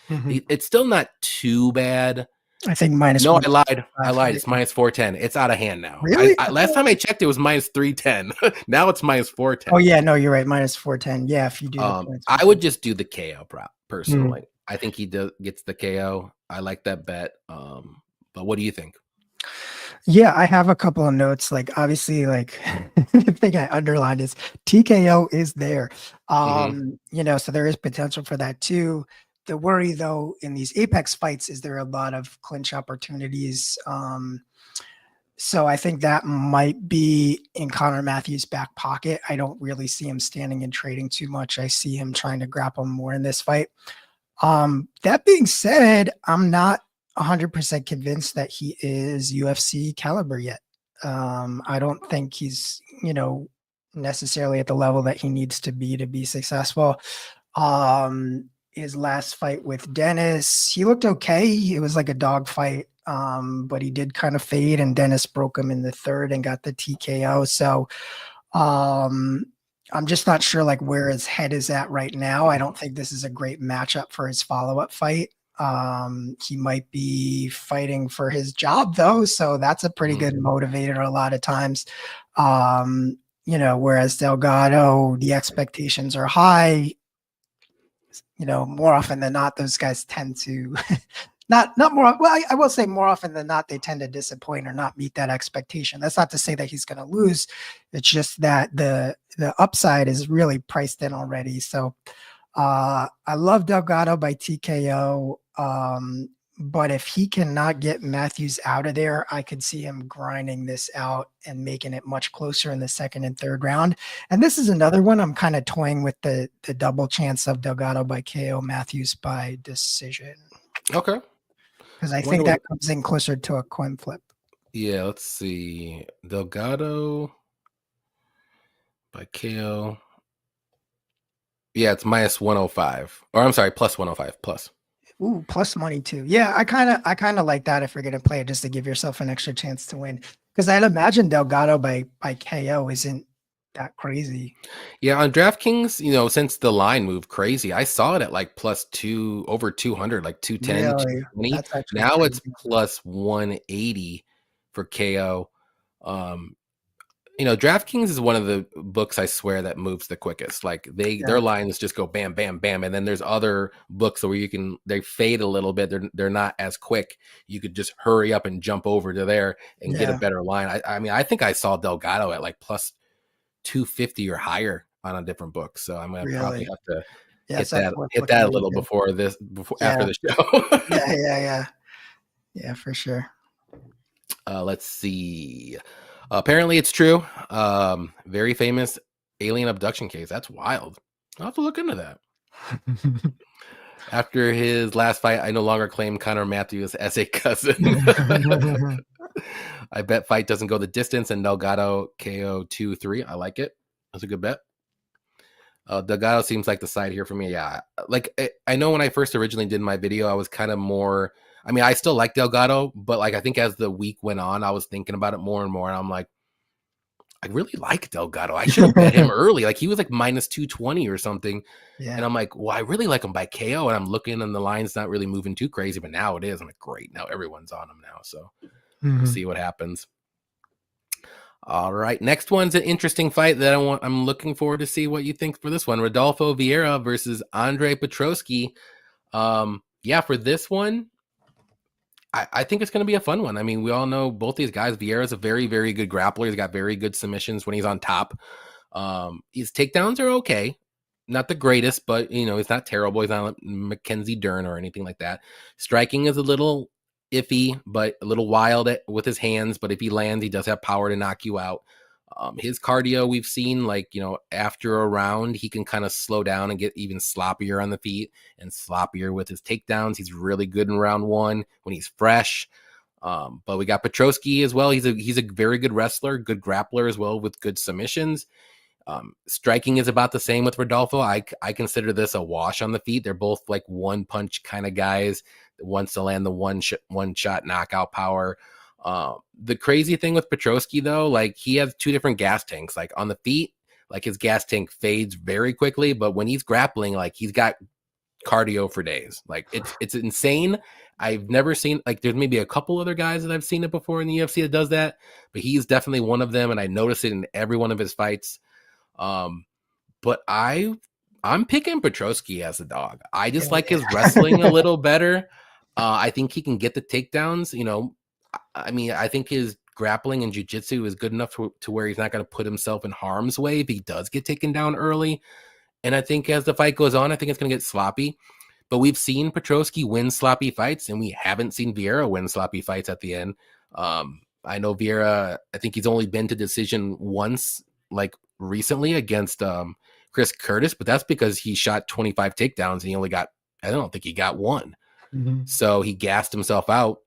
B: Mhm.
A: It's still not too bad.
B: I think minus
A: No,
B: one.
A: I lied.
B: Right?
A: It's minus 410. It's out of hand now.
B: Really?
A: Last time I checked, it was minus 310. Now it's minus
B: Oh
A: 410.
B: yeah, no, you're right. Minus 410. Yeah, if you do the points.
A: I would just do the KO prop
B: Mm.
A: personally. I think gets the KO. I like that bet. But what do you think?
B: Yeah, I have a couple of notes. Like obviously, like the thing I underlined is TKO is there.
A: Mm-hmm.
B: So there is potential for that too. The worry though in these Apex fights is there are a lot of clinch opportunities. So I think that might be in Connor Matthews' back pocket. I don't really see him standing and trading too much. I see him trying to grapple more in this fight. That being said, I'm not 100% convinced that he is UFC caliber yet. I don't think he's, necessarily at the level that he needs to be successful. His last fight with Dennis, he looked okay. It was like a dog fight, but he did kind of fade, and Dennis broke him in the third and got the TKO. So, I'm just not sure like where his head is at right now. I don't think this is a great matchup for his follow-up fight. He might be fighting for his job though, so that's a pretty good motivator a lot of times. Whereas Delgado, the expectations are high. More often than not, those guys tend to not more. Well, I will say more often than not, they tend to disappoint or not meet that expectation. That's not to say that he's going to lose. It's just that the upside is really priced in already. So I love Delgado by TKO. But if he cannot get Matthews out of there, I could see him grinding this out and making it much closer in the second and third round. And this is another one I'm kind of toying with the double chance of Delgado by KO, Matthews by decision.
A: Okay.
B: Because I think that comes in closer to a coin flip.
A: Yeah, let's see. Delgado by KO. Yeah, it's minus 105. Or I'm sorry, plus 105 plus.
B: Ooh, plus money too. Yeah, I kind of like that if you're gonna play it just to give yourself an extra chance to win. Because I'd imagine Delgado by KO isn't that crazy.
A: Yeah, on DraftKings, since the line moved crazy, I saw it at like plus over 200, like 210,
B: Really?
A: 220.
B: That's actually
A: Now
B: crazy.
A: it's plus 180 for KO. DraftKings is one of the books I swear that moves the quickest. Like their lines just go bam, bam, bam, and then there's other books where they fade a little bit. They're not as quick. You could just hurry up and jump over to there and get a better line. I mean, I think I saw Delgado at like plus 250 or higher on a different book. So I'm gonna probably have to hit that a little before after the show.
B: Yeah, for sure.
A: Let's see. Apparently it's true. Very famous alien abduction case. That's wild. I'll have to look into that. After his last fight, I no longer claim Conor Matthews as a cousin. I bet fight doesn't go the distance and Delgado KO 2-3. I like it. That's a good bet. Delgado seems like the side here for me. Yeah. Like I know when I first originally did my video, I was kind of more, I mean, I still like Delgado, but like, I think as the week went on, I was thinking about it more and more. And I'm like, I really like Delgado. I should have bet him early. Like he was like minus 220 or something. Yeah. And I'm like, well, I really like him by KO. And I'm looking and the line's not really moving too crazy, but now it is. I'm like, great. Now everyone's on him now. So we'll see what happens. All right. Next one's an interesting fight that I'm looking forward to see what you think for this one. Rodolfo Vieira versus Andre Petroski. Yeah, for this one, I think it's going to be a fun one. I mean, we all know both these guys. Vieira's a very, very good grappler. He's got very good submissions when he's on top. His takedowns are okay. Not the greatest, but, he's not terrible. He's not Mackenzie Dern or anything like that. Striking is a little iffy, but a little wild with his hands. But if he lands, he does have power to knock you out. His cardio, we've seen, like, after a round, he can kind of slow down and get even sloppier on the feet and sloppier with his takedowns. He's really good in round one when he's fresh. But we got Petroski as well. He's a very good wrestler, good grappler as well with good submissions. Striking is about the same with Rodolfo. I consider this a wash on the feet. They're both like one punch kind of guys that wants to land the one shot knockout power. The crazy thing with Petroski though, like he has two different gas tanks. Like on the feet, like his gas tank fades very quickly, but when he's grappling, like he's got cardio for days. Like it's insane. I've never seen, like, there's maybe a couple other guys that I've seen it before in the UFC that does that, but he's definitely one of them, and I notice it in every one of his fights. But I'm picking Petroski as a dog. I just like his wrestling a little better. I think he can get the takedowns. I mean, I think his grappling and jiu-jitsu is good enough to where he's not going to put himself in harm's way if he does get taken down early. And I think as the fight goes on, I think it's going to get sloppy. But we've seen Petroski win sloppy fights, and we haven't seen Vieira win sloppy fights at the end. I know Vieira, I think he's only been to decision once, like recently against Chris Curtis, but that's because he shot 25 takedowns and he only got, I don't think he got one. Mm-hmm. So he gassed himself out.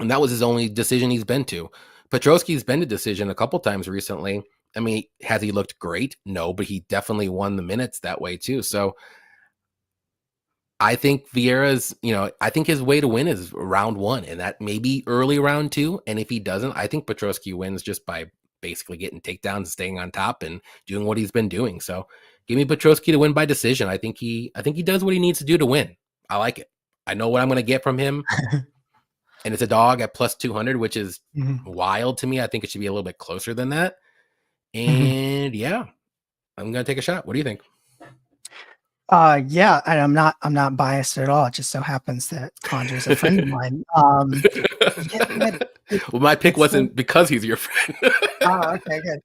A: And that was his only decision he's been to. Petroski's been to decision a couple times recently. I mean, has he looked great? No, but he definitely won the minutes that way too. So I think Vieira's, I think his way to win is round one, and that may be early round two. And if he doesn't, I think Petroski wins just by basically getting takedowns, staying on top, and doing what he's been doing. So give me Petroski to win by decision. I think he does what he needs to do to win. I like it. I know what I'm going to get from him. And it's a dog at plus 200, which is wild to me. I think it should be a little bit closer than that. And yeah, I'm going to take a shot. What do you think?
B: Yeah, and I'm not biased at all. It just so happens that Conjur's a friend of mine. Yeah, man,
A: Well, my pick
B: it's so
A: wasn't because he's your friend.
B: oh, okay, good.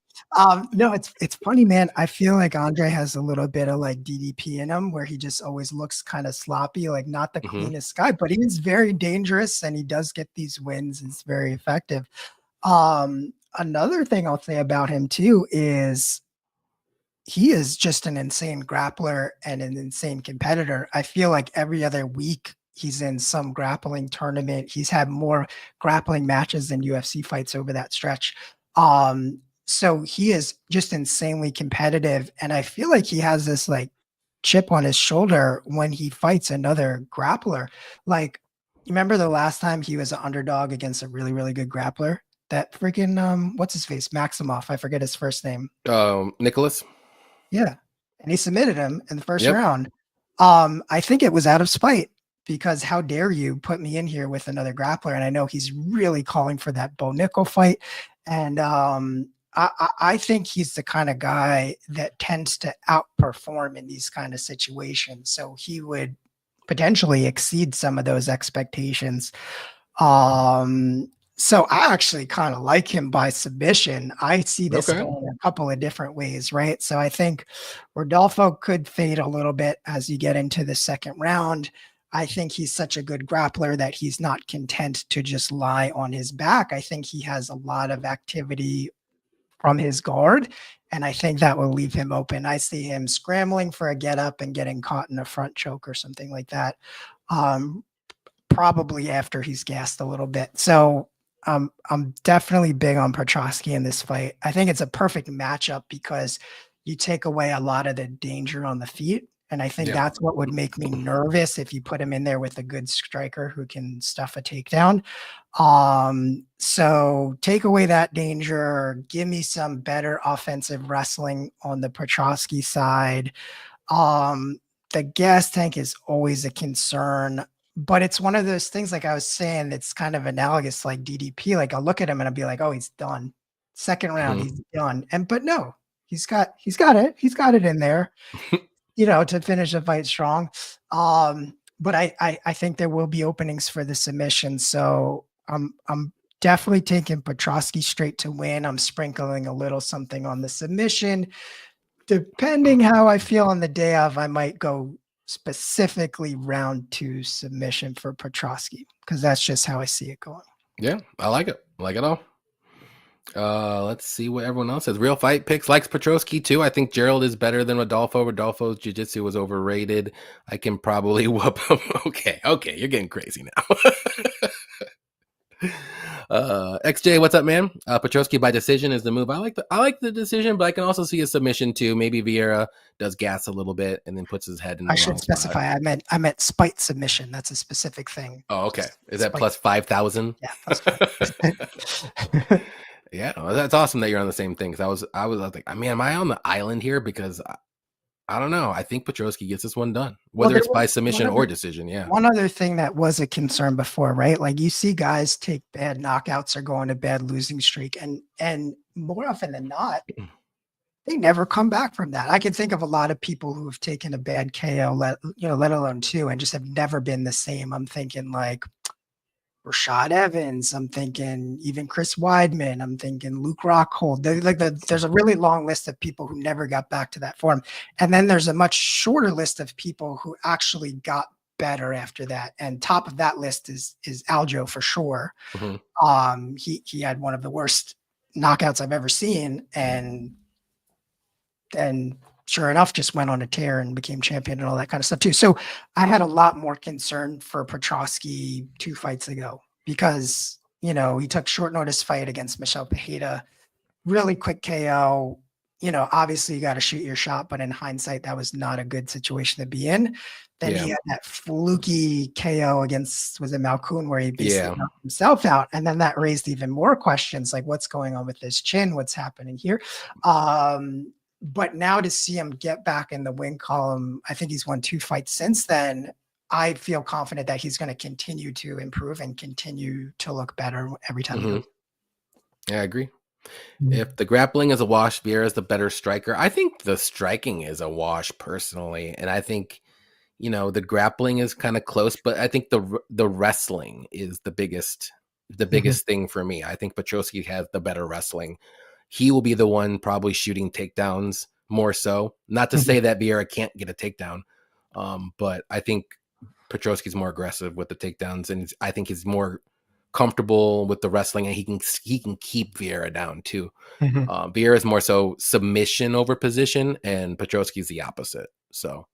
B: No, it's funny, man. I feel like Andre has a little bit of like DDP in him, where he just always looks kind of sloppy, like not the
A: Hmm.
B: cleanest guy, but he is very dangerous and he does get these wins. It's very effective. Another thing I'll say about him too is he is just an insane grappler and an insane competitor. I feel like every other week he's in some grappling tournament. He's had more grappling matches than UFC fights over that stretch. So he is just insanely competitive. And I feel like he has this like chip on his shoulder when he fights another grappler. Like, you remember the last time he was an underdog against a really, really good grappler? That freaking what's his face? Maximoff. I forget his first name.
A: Nicholas.
B: Yeah, and he submitted him in the first
A: Yep.
B: round. I think it was out of spite because how dare you put me in here with another grappler? And I know he's really calling for that Bo Nickel fight, and I think he's the kind of guy that tends to outperform in these kind of situations. So he would potentially exceed some of those expectations. So I actually kind of like him by submission. I see this
A: Okay.
B: going a couple of different ways, right? So I think Rodolfo could fade a little bit as you get into the second round. I think he's such a good grappler that he's not content to just lie on his back. I think he has a lot of activity from his guard, and I think that will leave him open. I see him scrambling for a get up and getting caught in a front choke or something like that. Um, Probably after he's gassed a little bit. So I'm definitely big on Petrosky in this fight. I think it's a perfect matchup because you take away a lot of the danger on the feet. And I think
A: Yeah.
B: that's what would make me nervous if you put him in there with a good striker who can stuff a takedown. So take away that danger, give me some better offensive wrestling on the Petrosky side. um, the gas tank is always a concern, but it's one of those things, like I was saying, that's kind of analogous like DDP. Like I'll look at him and I'll be like, oh, he's done. Second round,
A: Hmm.
B: he's done. And but no, he's got it in there, to finish the fight strong. But I think there will be openings for the submission. So I'm definitely taking Petrosky straight to win. I'm sprinkling a little something on the submission. Depending how I feel on the day of, I might go specifically round two submission for Petrosky because that's just how I see it going.
A: Yeah, I like it. I like it all. Let's see what everyone else says. Real fight picks likes Petrosky too. I think Gerald is better than Rodolfo. Rodolfo's jiu-jitsu was overrated. I can probably whoop him. Okay, you're getting crazy now. XJ, what's up, man? Petrosky by decision is the move. I like the decision, but I can also see a submission too. Maybe Vieira does gas a little bit and then puts his head in
B: I
A: the
B: should
A: wrong spot.
B: specify. I meant spite submission. That's a specific thing.
A: Oh, okay.
B: Just
A: Is that
B: spite.
A: plus 5,000?
B: Yeah, plus 5.
A: Yeah, well, that's awesome that you're on the same thing. Because I was like, I mean, am I on the island here? Because I don't know. I think Petrosky gets this one done,
B: Well,
A: whether
B: there
A: it's
B: was
A: by submission or decision. Yeah,
B: one other thing that was a concern before, right? Like you see guys take bad knockouts or go on a bad losing streak, and more often than not, they never come back from that. I can think of a lot of people who have taken a bad KO, let alone two, and just have never been the same. I'm thinking like Rashad Evans. I'm thinking even Chris Weidman. I'm thinking Luke Rockhold. There's a really long list of people who never got back to that form, and then there's a much shorter list of people who actually got better after that. And top of that list is Aljo for sure.
A: hmm
B: He had one of the worst knockouts I've ever seen, and sure enough, just went on a tear and became champion and all that kind of stuff too. So I had a lot more concern for Petrosky 2 fights ago because, he took short notice fight against Michelle Pajeda, really quick KO. Obviously you got to shoot your shot, but in hindsight, that was not a good situation to be in. Then
A: yeah,
B: he had that fluky KO against, was it Malkoun, where he basically
A: yeah,
B: knocked himself out. And then that raised even more questions like what's going on with his chin? What's happening here? But now to see him get back in the win column, I think he's won 2 fights since then. I feel confident that he's going to continue to improve and continue to look better every time he
A: hmm
B: goes.
A: yeah. I agree. If the grappling is a wash, Vieira is the better striker. I think the striking is a wash personally, and I think the grappling is kind of close, but I think the wrestling is the biggest thing for me. I think Petroski has the better wrestling. He will be the one probably shooting takedowns more so. Not to say that Vieira can't get a takedown, but I think Petroski's more aggressive with the takedowns, and I think he's more comfortable with the wrestling, and he can keep Vieira down too. Vieira is more so submission over position, and Petroski's the opposite. So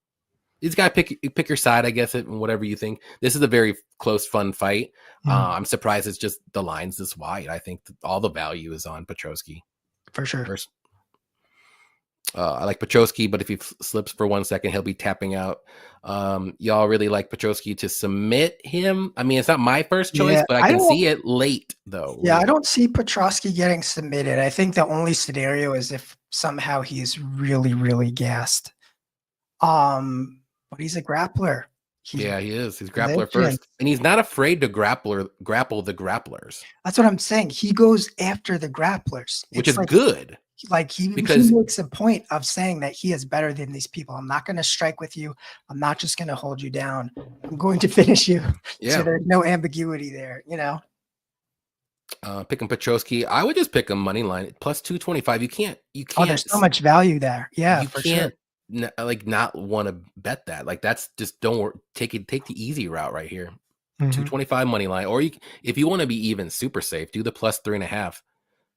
A: you just got to pick your side, I guess, and whatever you think. This is a very close, fun fight. I'm surprised it's just the line's this wide. I think all the value is on Petroski.
B: For sure.
A: I like Petroski, but if he slips for 1 second, he'll be tapping out. Y'all really like Petroski to submit him? I mean, it's not my first choice, but I can see it late, though.
B: Yeah, I don't see Petroski getting submitted. I think the only scenario is if somehow he's really, really gassed. But he's a grappler.
A: He is. He's grappler first. And he's not afraid to grapple the grapplers.
B: That's what I'm saying. He goes after the grapplers.
A: Which is good.
B: Like he makes a point of saying that he is better than these people. I'm not going to strike with you. I'm not just going to hold you down. I'm going to finish you. So there's no ambiguity there,
A: Picking Petroski, I would just pick him money line plus 225. You can't.
B: Oh, there's so much value there. Yeah,
A: you can't not want to bet that. Like that's just don't take the easy route right here. 225 money line, or if you want to be even super safe, do the plus 3.5.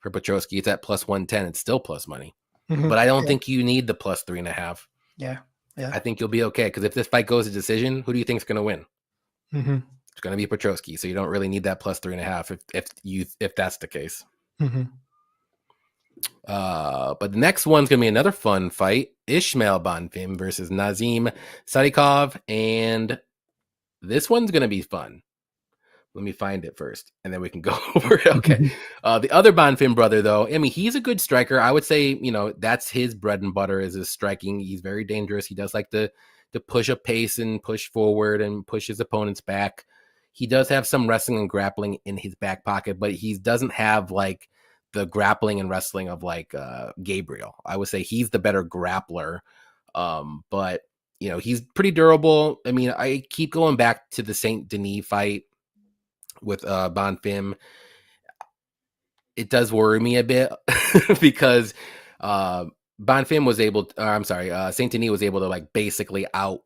A: For Petroski, it's at plus 110. It's still plus money. But I don't think you need the plus 3.5.
B: Yeah.
A: I think you'll be okay. Because if this fight goes to decision, who do you think is going to win? It's going to be Petroski. So you don't really need that plus 3.5 if that's the case. But the next one's going to be another fun fight. Ismail Bonfim versus Nazim Sadikov. And this one's going to be fun. Let me find it first, and then we can go over it. Okay. The other Bonfim brother, though, I mean, he's a good striker. I would say, that's his bread and butter is his striking. He's very dangerous. He does like to push a pace and push forward and push his opponents back. He does have some wrestling and grappling in his back pocket, but he doesn't have like the grappling and wrestling of like Gabriel. I would say he's the better grappler. But he's pretty durable. I mean, I keep going back to the Saint Denis fight with Bonfim. It does worry me a bit because Bonfim was Saint Denis was able to like basically out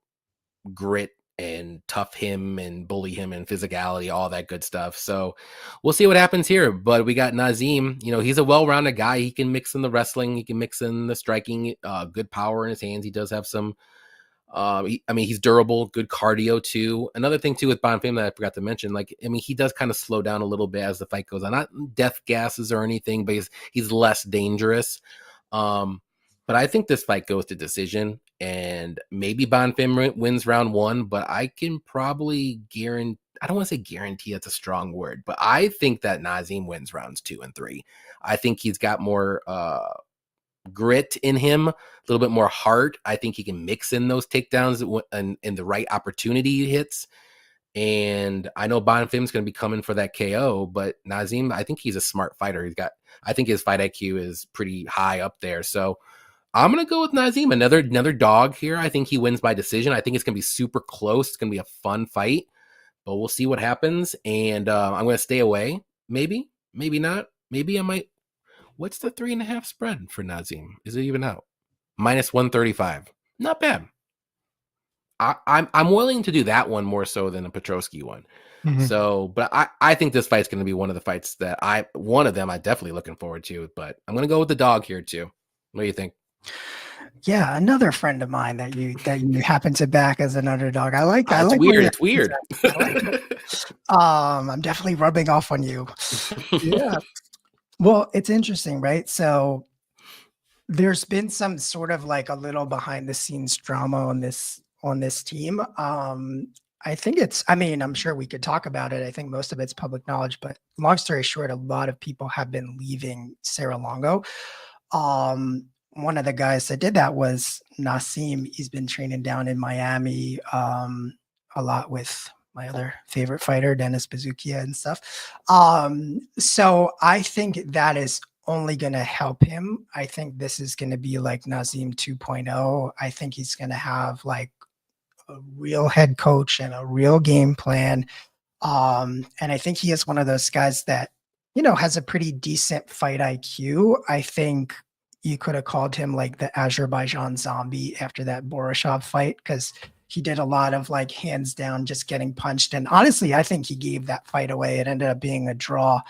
A: grit and tough him and bully him and physicality, all that good stuff. So we'll see what happens here. But we got Nazim, he's a well-rounded guy. He can mix in the wrestling, he can mix in the striking, good power in his hands. He does have some he's durable, good cardio too. Another thing too with Bonfim that I forgot to mention, he does kind of slow down a little bit as the fight goes on. Not death gases or anything, but he's less dangerous. But I think this fight goes to decision, and maybe Bonfim wins round 1, but I can probably guarantee. I don't want to say guarantee, that's a strong word, but I think that Nazim wins rounds 2 and 3. I think he's got more grit in him, a little bit more heart. I think he can mix in those takedowns and the right opportunity hits. And I know Bonfim's going to be coming for that KO, but Nazim, I think he's a smart fighter. I think his fight IQ is pretty high up there. So I'm going to go with Nazim, another dog here. I think he wins by decision. I think it's going to be super close. It's going to be a fun fight, but we'll see what happens. And I'm going to stay away. Maybe not. Maybe I might. What's the 3.5 spread for Nazim? Is it even out? Minus 135. Not bad. I'm willing to do that one more so than a Petroski one. So, but I think this fight's going to be one of the fights that one of them I'm definitely looking forward to, but I'm going to go with the dog here too. What do you think?
B: Yeah, another friend of mine that you happen to back as an underdog. I like.
A: Weird. It's weird.
B: I'm definitely rubbing off on you. Yeah. Well, it's interesting, right? So there's been some sort of like a little behind the scenes drama on this team. I think I'm sure we could talk about it. I think most of it's public knowledge, but long story short, a lot of people have been leaving Serra Longo. One of the guys that did that was Nassim. He's been training down in Miami a lot with my other favorite fighter, Dennis Bazukia and stuff. So I think that is only going to help him. I think this is going to be like Nazim 2.0. I think he's going to have like a real head coach and a real game plan. And I think he is one of those guys that, has a pretty decent fight IQ. I think you could have called him like the Azerbaijan zombie after that Borashov fight, because he did a lot of like hands down just getting punched. And honestly, I think he gave that fight away. It ended up being a draw,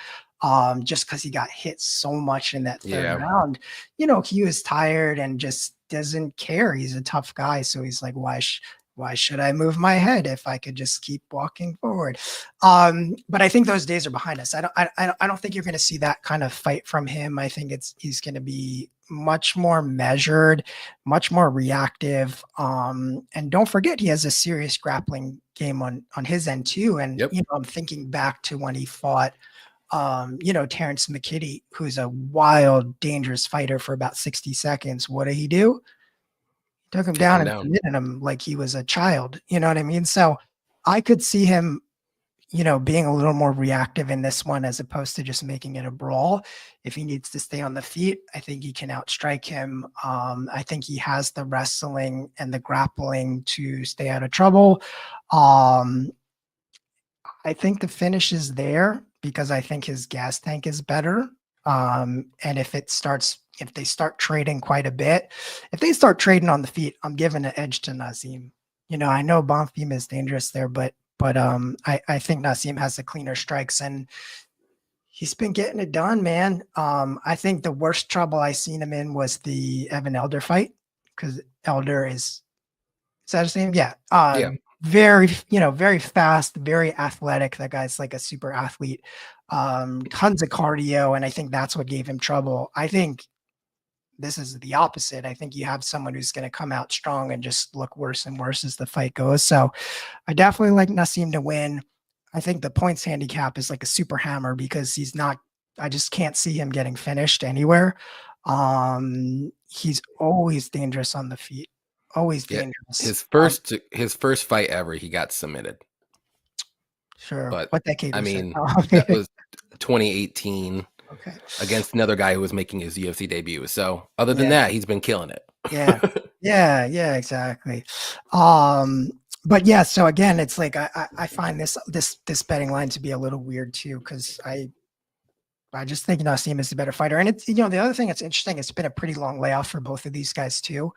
B: just because he got hit so much in that third round. He was tired and just doesn't care. He's a tough guy. So he's like, why should I move my head if I could just keep walking forward? But I think those days are behind us. I don't think you're going to see that kind of fight from him. I think he's going to be much more measured, much more reactive. And don't forget, he has a serious grappling game on his end too. And I'm thinking back to when he fought Terrence McKitty, who's a wild, dangerous fighter for about 60 seconds. What did he do? Took him down and submitted him like he was a child. You know what I mean? So I could see him, being a little more reactive in this one as opposed to just making it a brawl. If he needs to stay on the feet, I think he can outstrike him. I think he has the wrestling and the grappling to stay out of trouble. I think the finish is there because I think his gas tank is better. And if they start trading quite a bit, if they start trading on the feet, I'm giving an edge to Nazim. I know Bonfim is dangerous there, but I think Nazim has the cleaner strikes and he's been getting it done, man. I think the worst trouble I seen him in was the Evan Elder fight, because Elder is that his name? Yeah. Very, very fast, very athletic. That guy's like a super athlete. Tons of cardio, and I think that's what gave him trouble. I think this is the opposite. I think you have someone who's going to come out strong and just look worse and worse as the fight goes. So I definitely like Nassim to win. I think the points handicap is like a super hammer because I just can't see him getting finished anywhere. He's always dangerous on the feet. Always dangerous.
A: His first fight ever, he got submitted.
B: Sure. But what decade?
A: That was 2018. Okay. Against another guy who was making his UFC debut. So other than that, he's been killing it.
B: Yeah, exactly. But yeah, so again, it's like I find this betting line to be a little weird too, because I just think Nassim is the better fighter. And it's the other thing that's interesting, it's been a pretty long layoff for both of these guys too.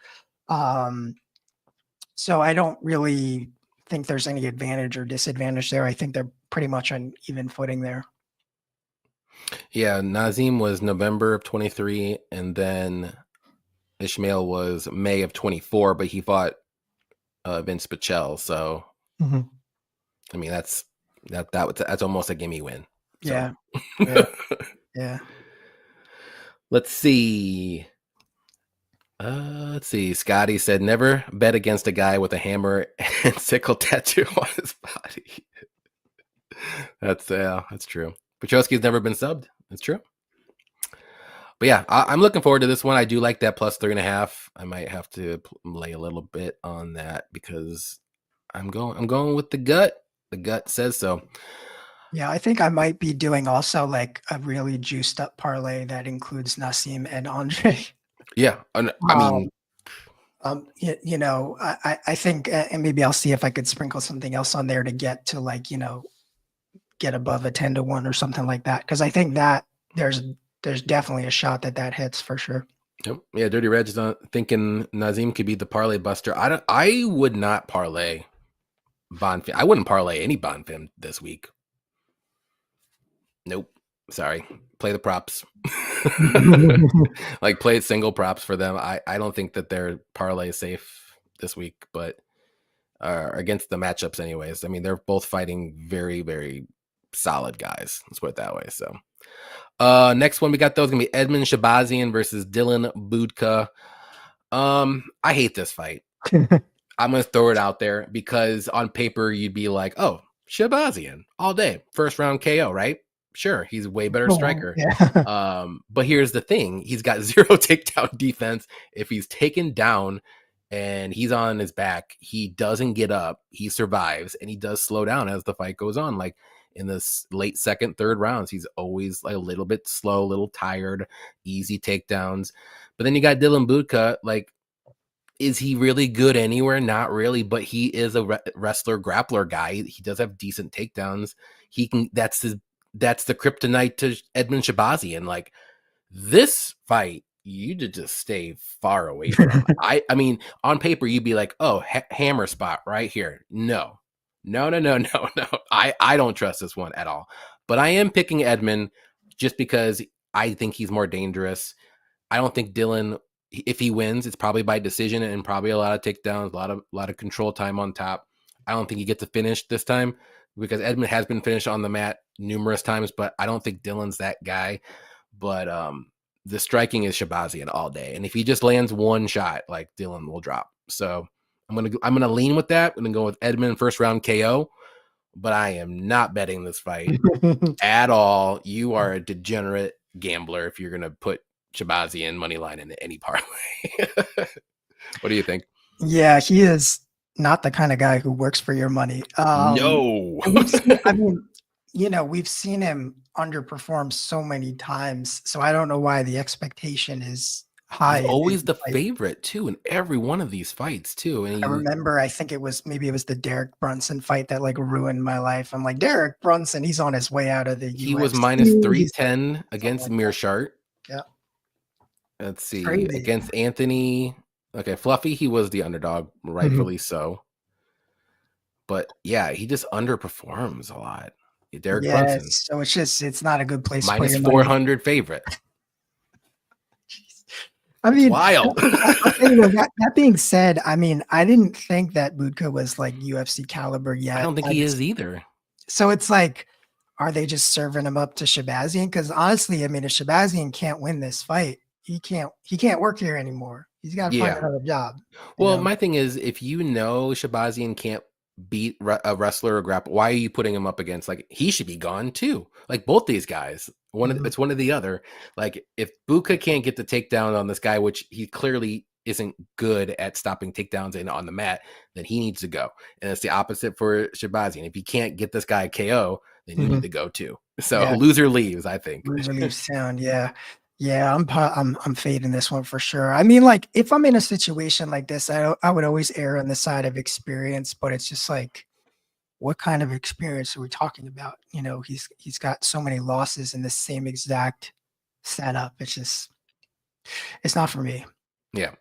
B: So I don't really think there's any advantage or disadvantage there. I think they're pretty much on even footing there.
A: Yeah, Nazim was November of 23, and then Ishmael was May of 24, but he fought Vince Pichel. So, I mean, that's almost a gimme win. So.
B: Yeah.
A: Let's see. Scotty said, never bet against a guy with a hammer and sickle tattoo on his body. That's true. Petrosky's never been subbed. That's true. But yeah, I'm looking forward to this one. I do like that plus 3.5. I might have to lay a little bit on that because I'm going with the gut. The gut says so.
B: Yeah, I think I might be doing also like a really juiced up parlay that includes Nassim and Andre.
A: Yeah, I mean,
B: I think, and maybe I'll see if I could sprinkle something else on there to get to like, get above a 10-1 or something like that. Cause I think that there's definitely a shot that hits for sure.
A: Yep. Yeah. Dirty Reg's thinking Nazim could be the parlay buster. I would not parlay Bonfim. I wouldn't parlay any Bonfim this week. Nope. Sorry. Play the props. Like play single props for them. I don't think that they're parlay safe this week, but against the matchups anyways. I mean, they're both fighting very, very solid guys. Let's put it that way. So next one we got those gonna be Edmund Shabazian versus Dylan Budka. I hate this fight. I'm gonna throw it out there because on paper you'd be like, oh, Shabazian all day, first round KO, right? Sure, he's a way better striker. Yeah. But here's the thing. He's got 0 takedown defense. If he's taken down and he's on his back, he doesn't get up. He survives, and he does slow down as the fight goes on. Like, in this late second, third rounds. He's always like a little bit slow, a little tired, easy takedowns. But then you got Dylan Budka. Like, is he really good anywhere? Not really, but he is a wrestler, grappler guy. He does have decent takedowns. He can. That's the kryptonite to Edmund Shabazian. Like, this fight, you did just stay far away from. I mean, on paper, you'd be like, oh, hammer spot right here. No. I don't trust this one at all. But I am picking Edmund just because I think he's more dangerous. I don't think Dylan, if he wins, it's probably by decision and probably a lot of takedowns, a lot of control time on top. I don't think he gets to finish this time because Edmund has been finished on the mat numerous times, but I don't think Dylan's that guy. But the striking is Shabazian all day, and if he just lands one shot, like, Dylan will drop. So I'm gonna lean with that. I'm gonna go with Edmund first round KO, but I am not betting this fight at all. You are a degenerate gambler if you're gonna put Shabazian money line into any parlay. What do you think?
B: Yeah, he is not the kind of guy who works for your money.
A: No.
B: I mean, we've seen him underperform so many times, so I don't know why the expectation is high.
A: He's always the favorite too in every one of these fights too. And
B: I remember, I think it was the Derek Brunson fight that like ruined my life. I'm like, Derek Brunson, he's on his way out of the
A: he
B: UFC.
A: was minus 310 against Mearshart.
B: Yeah.
A: Let's see. Crazy. Against Anthony. Okay, Fluffy, he was the underdog, rightfully so. But yeah, he just underperforms a lot. Derek Brunson.
B: So it's not a good place.
A: Minus 400 favorite.
B: I mean,
A: wild.
B: That being said, I mean, I didn't think that Budka was like UFC caliber yet.
A: I don't think he is either.
B: So it's like, are they just serving him up to Shabazian? Because honestly, I mean, if Shabazian can't win this fight, he can't work here anymore. He's got to find another job.
A: Well, my thing is, if Shabazian can't beat a wrestler or grapple, why are you putting him up against, like, he should be gone too? Like, both these guys, it's one or the other. Like, if Buka can't get the takedown on this guy, which he clearly isn't good at stopping takedowns on the mat, then he needs to go. And it's the opposite for Shabazian. If he can't get this guy KO, then you need to go too. So loser leaves, I think.
B: Loser leaves town. Yeah, I'm fading this one for sure. I mean, like, if I'm in a situation like this, I would always err on the side of experience, but it's just like, what kind of experience are we talking about? He's got so many losses in the same exact setup. It's not for me.
A: Yeah,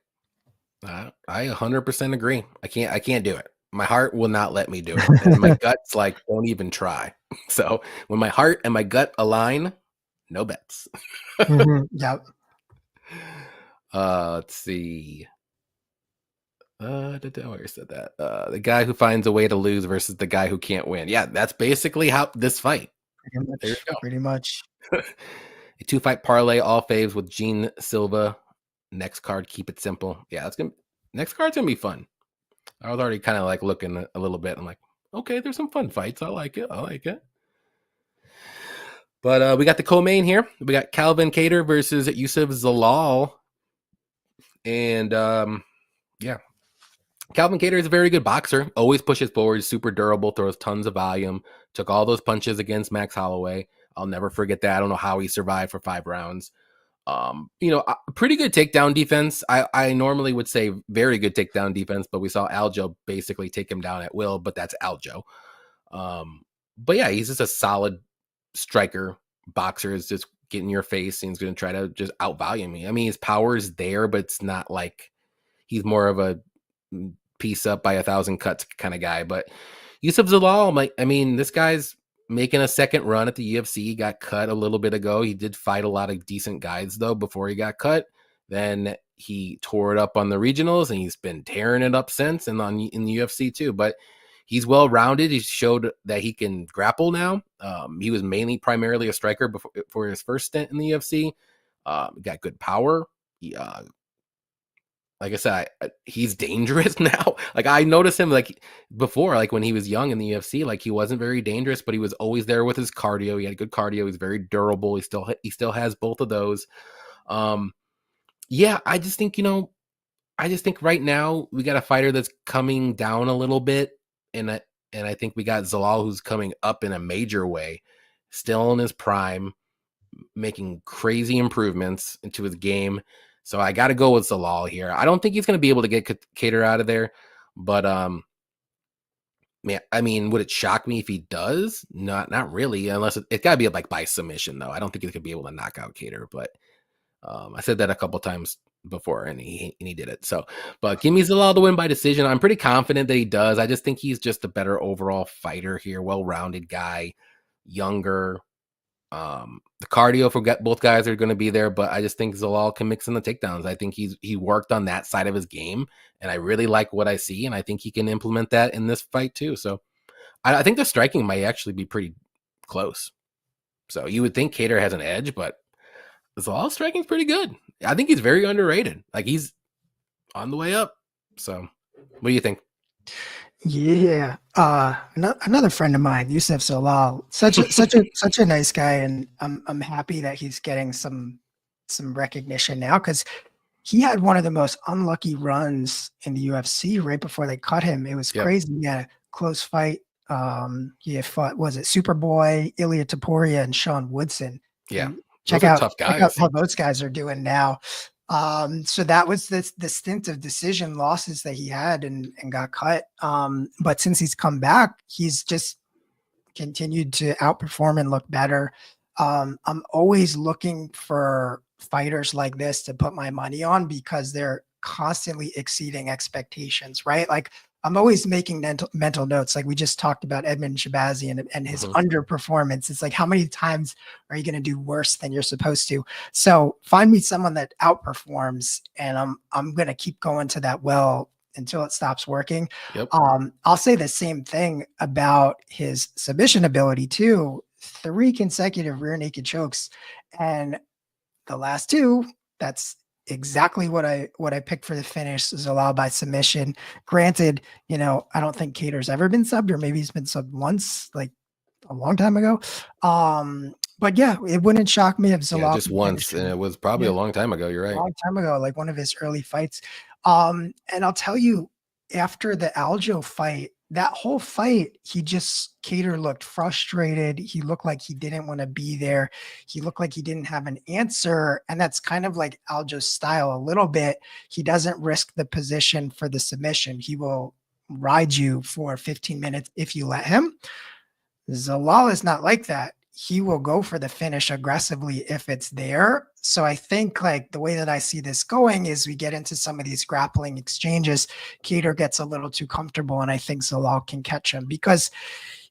A: I 100% agree. I can't do it. My heart will not let me do it, and my gut's like, don't even try. So when my heart and my gut align, no bets.
B: Yep.
A: Let's see. Where said that? The guy who finds a way to lose versus the guy who can't win. Yeah, that's basically how this fight.
B: There you go. Pretty much.
A: A 2-fight parlay, all faves with Gene Silva. Next card, keep it simple. Yeah, next card's gonna be fun. I was already kind of like looking a little bit. I'm like, okay, there's some fun fights. I like it. But we got the co-main here. We got Calvin Kattar versus Yusuf Zalal. And Calvin Kattar is a very good boxer. Always pushes forward, super durable, throws tons of volume. Took all those punches against Max Holloway. I'll never forget that. I don't know how he survived for 5 rounds. Pretty good takedown defense. I normally would say very good takedown defense, but we saw Aljo basically take him down at will, but that's Aljo. But yeah, he's just a solid striker. Boxer is just get in your face and he's going to try to just outvalue me. I mean, his power is there, but it's not like he's more of a piece up by 1,000 cuts kind of guy. But Yusuf Zalal, I mean, this guy's making a second run at the UFC. He got cut a little bit ago. He did fight a lot of decent guys though before he got cut. Then he tore it up on the regionals and he's been tearing it up since and in the UFC too. But he's well-rounded. He showed that he can grapple now. He was primarily a striker for his first stint in the UFC. Got good power. Like I said, he's dangerous now. Like, I noticed him like before, like when he was young in the UFC, like he wasn't very dangerous, but he was always there with his cardio. He had good cardio. He's very durable. He still has both of those. Yeah, I just think right now we got a fighter that's coming down a little bit. And and I think we got Zalal, who's coming up in a major way, still in his prime, making crazy improvements into his game. So I got to go with Zalal here. I don't think he's going to be able to get Kattar out of there, but man, I mean, would it shock me if he does? Not really, unless it's got to be like by submission, though. I don't think he's going to be able to knock out Kattar, but I said that a couple times before, and he did it. So, but give me Zalal to win by decision. I'm pretty confident that he does. I just think he's just a better overall fighter here, well-rounded guy, younger. The cardio for both guys are going to be there, but I just think Zalal can mix in the takedowns. I think he worked on that side of his game, and I really like what I see, and I think he can implement that in this fight too. So I think the striking might actually be pretty close. So you would think Kattar has an edge, but Zalal striking's pretty good. I think he's very underrated. Like, he's on the way up. So what do you think?
B: Yeah. Another friend of mine, Yusuf Zalal, such a nice guy, and I'm happy that he's getting some recognition now, because he had one of the most unlucky runs in the UFC right before they cut him. It was crazy. He had a close fight. He had fought, was it Superboy, Ilya Taporia, and Sean Woodson.
A: Yeah.
B: And check out how those guys are doing now. So that was the stint of decision losses that he had and got cut. But since he's come back, he's just continued to outperform and look better. I'm always looking for fighters like this to put my money on, because they're constantly exceeding expectations, right? Like, I'm always making mental notes. Like we just talked about Edmund Shabazian and his underperformance. It's like, how many times are you going to do worse than you're supposed to? So find me someone that outperforms, and I'm going to keep going to that well until it stops working.
A: Yep.
B: I'll say the same thing about his submission ability too. 3 consecutive rear naked chokes, and the last 2, that's exactly what I picked for the finish. Zalal by submission. Granted, I don't think Kattar's ever been subbed, or maybe he's been subbed once, like a long time ago. But yeah, it wouldn't shock me if Zalal
A: just once, and it was probably a long time ago. You're right.
B: A long time ago, like one of his early fights. And I'll tell you, after the Aljo fight, that whole fight, Kattar looked frustrated. He looked like he didn't want to be there. He looked like he didn't have an answer. And that's kind of like Aljo's style a little bit. He doesn't risk the position for the submission. He will ride you for 15 minutes if you let him. Zalal is not like that. He will go for the finish aggressively if it's there. So I think, like, the way that I see this going is we get into some of these grappling exchanges. Kattar gets a little too comfortable, and I think Zalal can catch him, because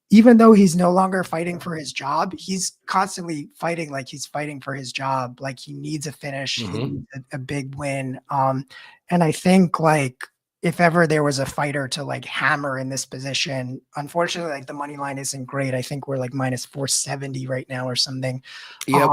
B: even though he's no longer fighting for his job, he's constantly fighting like he's fighting for his job. Like, he needs a finish, he needs a big win. And I think, like, if ever there was a fighter to like hammer in this position, unfortunately, like, the money line isn't great. I think we're like minus 470 right now or something.
A: Yep.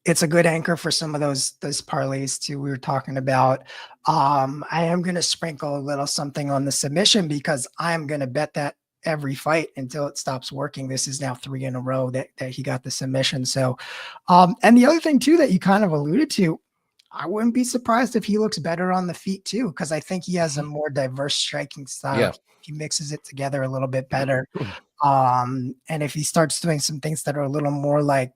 B: It's a good anchor for some of those parlays too we were talking about. I am going to sprinkle a little something on the submission, because I'm going to bet that every fight until it stops working. This is now 3 in a row that he got the submission. So, and the other thing too that you kind of alluded to, I wouldn't be surprised if he looks better on the feet too, because I think he has a more diverse striking style.
A: Yeah.
B: He mixes it together a little bit better. And if he starts doing some things that are a little more like,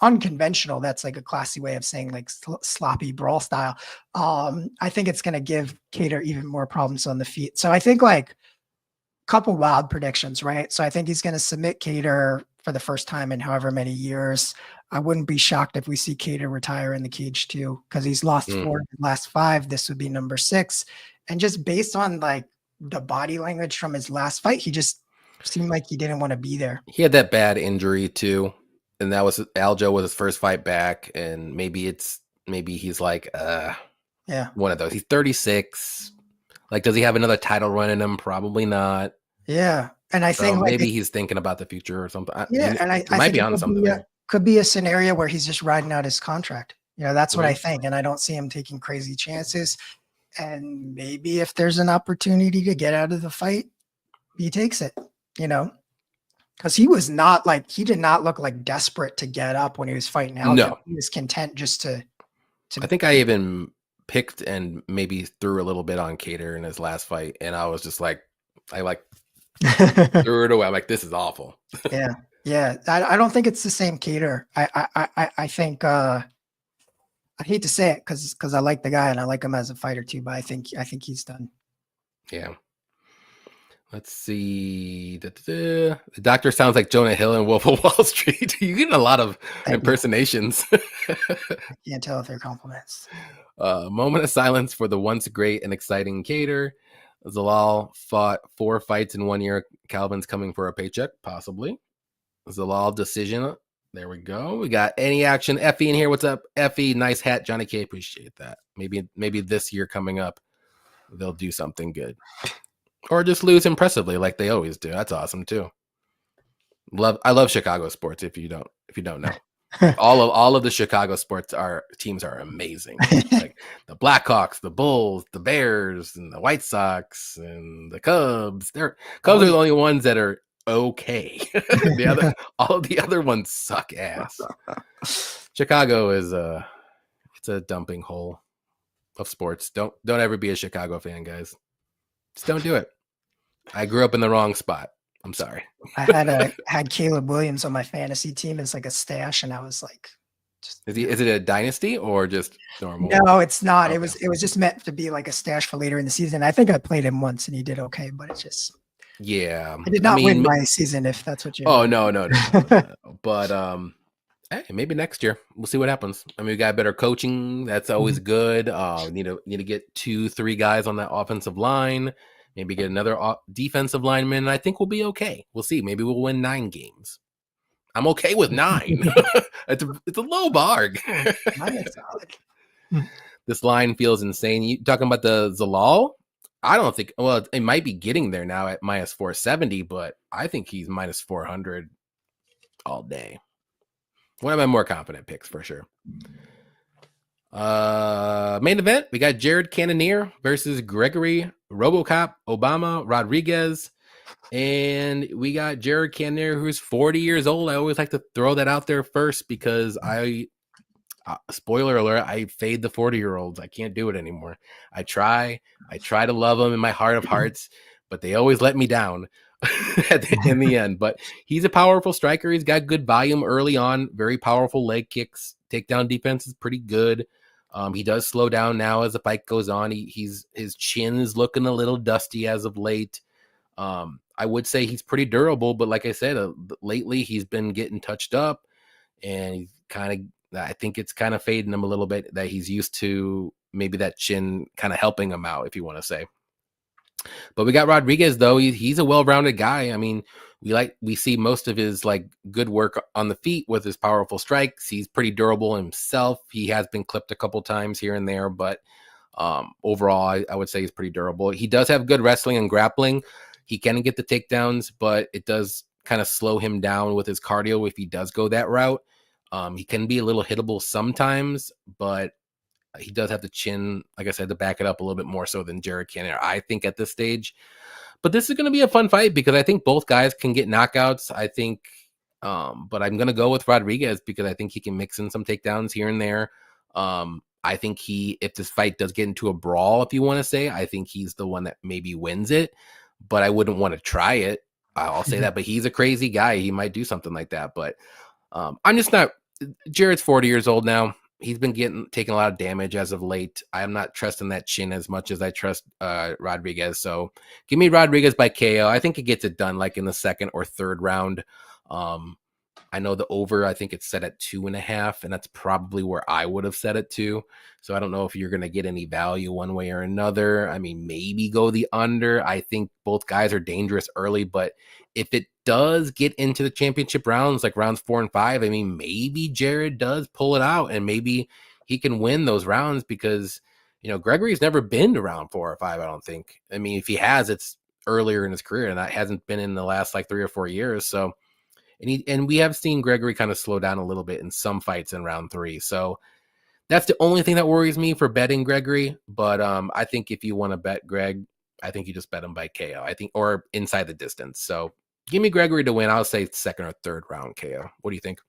B: unconventional, that's like a classy way of saying like sloppy brawl style. I think it's going to give Kattar even more problems on the feet. So I think, like, couple wild predictions, right? So I think he's going to submit Kattar for the first time in however many years. I wouldn't be shocked if we see Kattar retire in the cage too, because he's lost 4 in the last 5. This would be number 6. And just based on like the body language from his last fight, he just seemed like he didn't want to be there.
A: He had that bad injury too, and that was Aljo was his first fight back, and maybe he's like one of those. He's 36. Like, does he have another title run in him? Probably not.
B: Yeah. And I think
A: maybe he's thinking about the future or something.
B: Yeah, and I
A: might be on something.
B: Could be a scenario where he's just riding out his contract. That's what I think. And I don't see him taking crazy chances. And maybe if there's an opportunity to get out of the fight, he takes it, because he did not look like desperate to get up when he was fighting out.
A: No,
B: he was content just to.
A: I think I even picked and maybe threw a little bit on Kattar in his last fight. And I was just like, I Threw it away. I'm like, this is awful.
B: Yeah, yeah. I don't think it's the same cater. I think I hate to say it because I like the guy and I like him as a fighter too, but I think he's done.
A: Yeah. Let's see. The doctor sounds like Jonah Hill in Wolf of Wall Street. You're getting a lot of
B: Thank you.
A: impersonations.
B: I can't tell if they're compliments.
A: Moment of silence for the once great and exciting Cater. Zalal fought 4 fights in 1 year. Calvin's coming for a paycheck, possibly. Zalal decision. There we go. We got any action. Effie in here. What's up, Effie? Nice hat, Johnny K. Appreciate that. Maybe this year coming up, they'll do something good, or just lose impressively like they always do. That's awesome too. I love Chicago sports. If you don't know, all of the Chicago sports teams are amazing. Like the Blackhawks, the Bulls, the Bears, and the White Sox, and the Cubs. Cubs are the only ones that are okay. All of the other ones suck ass. Chicago is it's a dumping hole of sports. Don't ever be a Chicago fan, guys. Just don't do it. I grew up in the wrong spot. I'm sorry.
B: I had Caleb Williams on my fantasy team as like a stash, and I was like,
A: is it a dynasty or just normal?
B: No, it's not. Okay. It was just meant to be like a stash for later in the season. I think I played him once and he did okay, but it's just
A: I
B: did not win my season, if that's what you.
A: Oh no. But hey, maybe next year we'll see what happens. I mean, we got better coaching. That's always good. Need to get 2-3 guys on that offensive line. Maybe get another defensive lineman. And I think we'll be okay. We'll see. Maybe we'll win 9 games. I'm okay with 9. It's a low bar. This line feels insane. You talking about the Zalal? I don't think. Well, it might be getting there now at minus 470, but I think he's minus 400 all day. One of my more confident picks for sure. Main event, we got Jared Cannonier versus Gregory RoboCop Obama Rodriguez. And we got Jared Cannonier, who's 40 years old. I always like to throw that out there first because spoiler alert, I fade the 40-year-olds. I can't do it anymore. I try to love them in my heart of hearts, but they always let me down in the end. But he's a powerful striker. He's got good volume early on, very powerful leg kicks. Takedown defense is pretty good. He does slow down now as the fight goes on. His chin is looking a little dusty as of late. I would say he's pretty durable, but like I said, lately he's been getting touched up, and he's I think it's kind of fading him a little bit, that he's used to maybe that chin kind of helping him out, if you want to say. But we got Rodriguez, though. He's a well-rounded guy. I mean, we see most of his like good work on the feet with his powerful strikes. He's pretty durable himself. He has been clipped a couple times here and there, but overall, I would say he's pretty durable. He does have good wrestling and grappling. He can get the takedowns, but it does kind of slow him down with his cardio if he does go that route. He can be a little hittable sometimes, but he does have the chin, like I said, to back it up a little bit more so than Jared Cannonier, I think, at this stage. But this is going to be a fun fight because I think both guys can get knockouts. I think, but I'm going to go with Rodriguez because I think he can mix in some takedowns here and there. I think if this fight does get into a brawl, if you want to say, I think he's the one that maybe wins it, but I wouldn't want to try it. I'll say that, but he's a crazy guy. He might do something like that, but I'm just not. Jared's 40 years old now. He's been taking a lot of damage as of late. I'm not trusting that chin as much as I trust Rodriguez. So give me Rodriguez by KO. I think he gets it done like in the second or third round. I know the over, I think it's set at 2.5, and that's probably where I would have set it to. So I don't know if you're going to get any value one way or another. I mean, maybe go the under. I think both guys are dangerous early, but if it does get into the championship rounds, like rounds 4 and 5, I mean, maybe Jared does pull it out and maybe he can win those rounds because, Gregory's never been to round 4 or 5, I don't think. I mean, if he has, it's earlier in his career, and that hasn't been in the last like 3 or 4 years. So, and we have seen Gregory kind of slow down a little bit in some fights in round 3. So that's the only thing that worries me for betting Gregory. But I think if you want to bet Greg, I think you just bet him by KO. I think, or inside the distance. So give me Gregory to win. I'll say second or third round KO. What do you think?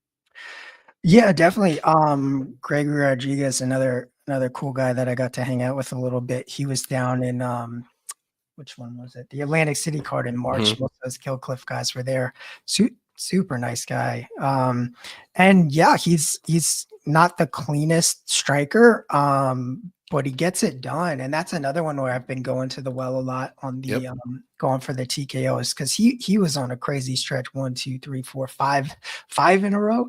B: Yeah, definitely. Gregory Rodriguez, another cool guy that I got to hang out with a little bit. He was down in which one was it? The Atlantic City card in March.
A: Mm-hmm.
B: Most of those Kill Cliff guys were there. Super nice guy. And yeah, he's not the cleanest striker, but he gets it done. And that's another one where I've been going to the well a lot on the going for the TKOs, because he was on a crazy stretch, 1, 2, 3, 4, 5 in a row.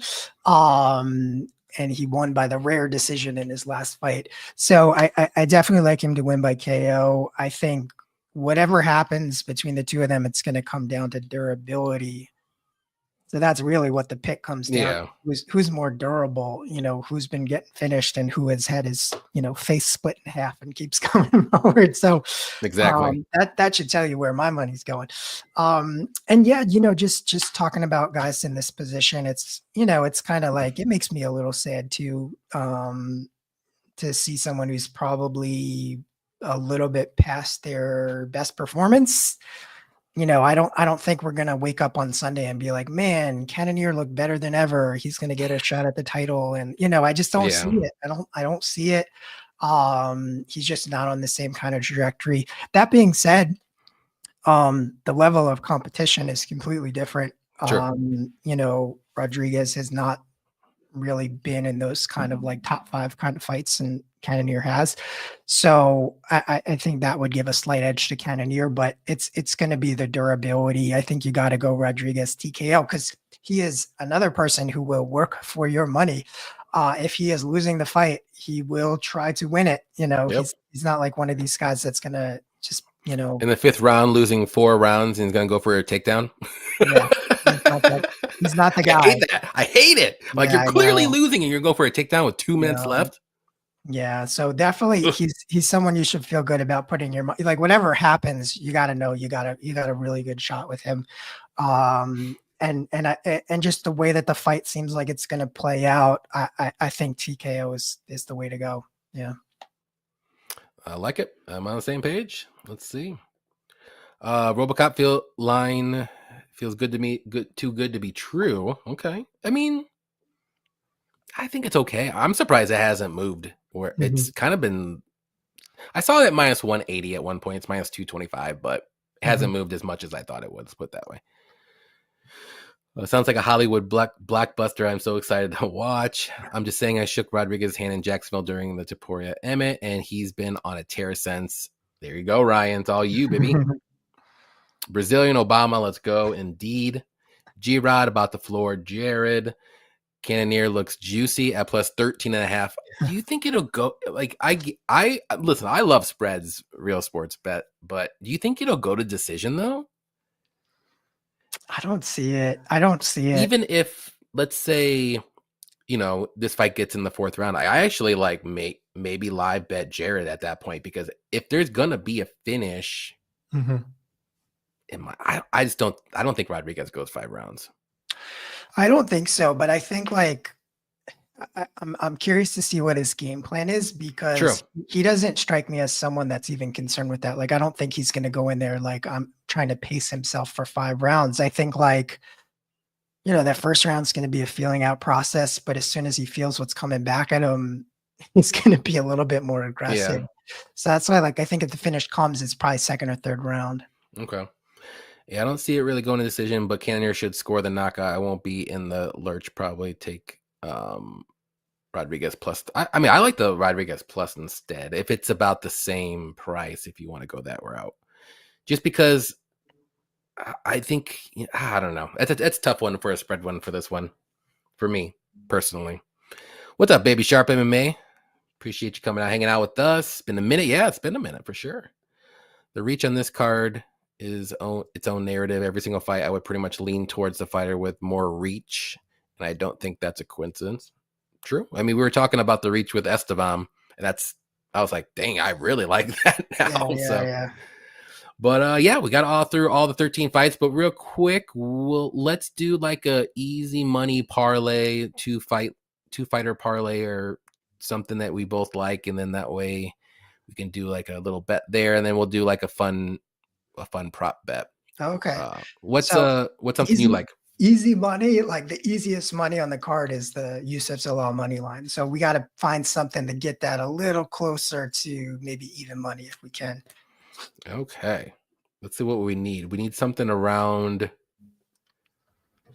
B: And he won by the rare decision in his last fight. So I definitely like him to win by KO. I think whatever happens between the two of them, it's going to come down to durability. So that's really what the pick comes down. Who's more durable, who's been getting finished and who has had his, face split in half and keeps coming forward. So
A: exactly,
B: that should tell you where my money's going. And yeah, just talking about guys in this position, it's, it's kind of like, it makes me a little sad too, to see someone who's probably a little bit past their best performance. I don't think we're gonna wake up on Sunday and be like, man, Cannonier looked better than ever. He's gonna get a shot at the title. And I just don't see it. I don't see it. He's just not on the same kind of trajectory. That being said, the level of competition is completely different.
A: Sure.
B: Rodriguez has not really been in those kind of like top 5 kind of fights, and Cannonier has. So I think that would give a slight edge to Cannonier, but it's going to be the durability. I think you got to go Rodriguez TKO, because he is another person who will work for your money. If he is losing the fight, he will try to win it. He's not like one of these guys that's going to just, in
A: the 5th round, losing 4 rounds, and he's going to go for a takedown.
B: Yeah. He's not the guy.
A: I hate that. I hate it. Like, you're clearly losing and you're going for a takedown with 2 minutes left.
B: Yeah. So definitely he's someone you should feel good about putting your money, like whatever happens, you got to know you got a really good shot with him. And just the way that the fight seems like it's going to play out, I think TKO is the way to go. Yeah.
A: I like it. I'm on the same page. Let's see. RoboCop line feels good to me. Too good to be true. Okay. I mean, I think it's okay. I'm surprised it hasn't moved, or it's kind of been. I saw it at minus 180 at one point. It's minus 225, but it hasn't moved as much as I thought it would. Let's put it that way. It sounds like a Hollywood blockbuster. I'm so excited to watch. I'm just saying, I shook Rodriguez's hand in Jacksonville during the Taporia Emmett, and he's been on a tear since. There you go, Ryan. It's all you, baby. Brazilian Obama, let's go. Indeed. G-Rod about the floor. Jared. Cannonier looks juicy at plus 13.5. Do you think it'll go? Like, I listen, I love spreads, real sports bet, but do you think it'll go to decision though?
B: I don't see it.
A: Even if, let's say, this fight gets in the 4th round, I actually like maybe live bet Jared at that point, because if there's gonna be a finish, I don't think Rodriguez goes 5 rounds.
B: I don't think so, but I think like I'm curious to see what his game plan is, because he doesn't strike me as someone that's even concerned with that. Like, I don't think he's going to go in there like, I'm trying to pace himself for 5 rounds. I think like, that first round's going to be a feeling out process, but as soon as he feels what's coming back at him, he's going to be a little bit more aggressive. So that's why, like, I think if the finish comes, it's probably 2nd or 3rd round.
A: Okay. Yeah, I don't see it really going to decision, but Cannonier should score the knockout. I won't be in the lurch. Probably take Rodriguez plus. I mean, I like the Rodriguez plus instead, if it's about the same price, if you want to go that route. Just because I think, I don't know. It's a tough one for a spread one for this one, for me, personally. What's up, Baby Sharp MMA? Appreciate you coming out, hanging out with us. It's been a minute. Yeah, it's been a minute for sure. The reach on this card is its own narrative. Every single fight, I would pretty much lean towards the fighter with more reach, and I don't think that's a coincidence. True. I mean, we were talking about the reach with Estevam, and I was like, dang, I really like that now.
B: Yeah.
A: But we got all through all the 13 fights. But real quick, let's do like a easy money parlay, two fighter parlay, or something that we both like, and then that way we can do like a little bet there, and then we'll do like a fun prop bet.
B: Okay.
A: What's something you like?
B: Easy money, like the easiest money on the card is the Yusuf Zalal money line. So we got to find something to get that a little closer to maybe even money if we can.
A: Okay. Let's see what we need. We need something around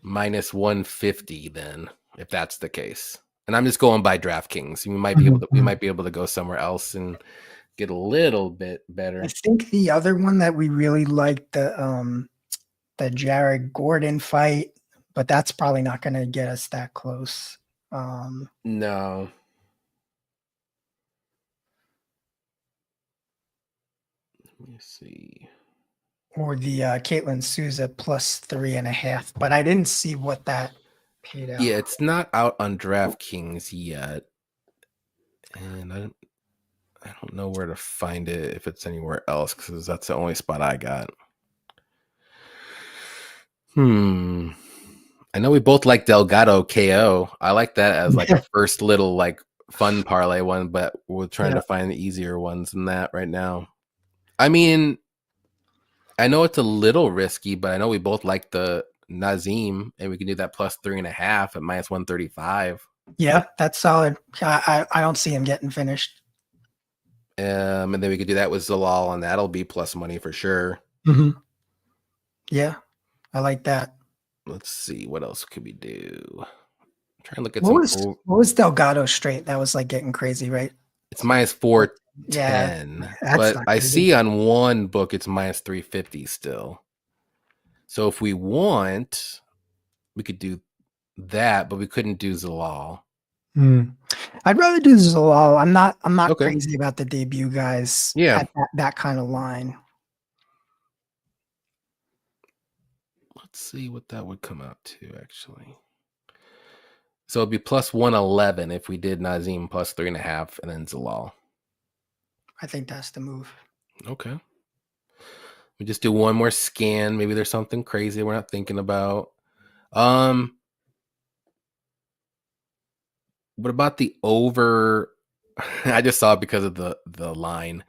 A: minus 150 then, if that's the case. And I'm just going by DraftKings. We might be able to go somewhere else and get a little bit better.
B: I think the other one that we really liked, the Jared Gordon fight, but that's probably not going to get us that close.
A: No. Let me see.
B: Or the Caitlin Souza plus 3.5, but I didn't see what that paid out.
A: Yeah, it's not out on DraftKings yet. And I don't know where to find it if it's anywhere else, because that's the only spot I got. I know we both like Delgado KO. I like that as like a first little like fun parlay one, but we're trying to find the easier ones than that right now. I mean, I know it's a little risky, but I know we both like the Nazim, and we can do that plus 3.5 at minus 135.
B: Yeah, that's solid. I don't see him getting finished.
A: And then we could do that with Zalal, and that'll be plus money for sure.
B: Yeah, I like that.
A: Let's see, what else could we do? Try and look at
B: what was Delgado straight? That was like getting crazy, right?
A: It's minus 410, but I see on one book it's minus 350 still. So if we want, we could do that, but we couldn't do Zalal.
B: I'd rather do Zalal. I'm not crazy about the debut guys.
A: Yeah,
B: at that kind of line.
A: Let's see what that would come out to actually. So it'd be plus 111 if we did Nazim plus 3.5 and then Zalal.
B: I think that's the move.
A: Okay. We just do one more scan. Maybe there's something crazy we're not thinking about. What about the over? I just saw it because of the line.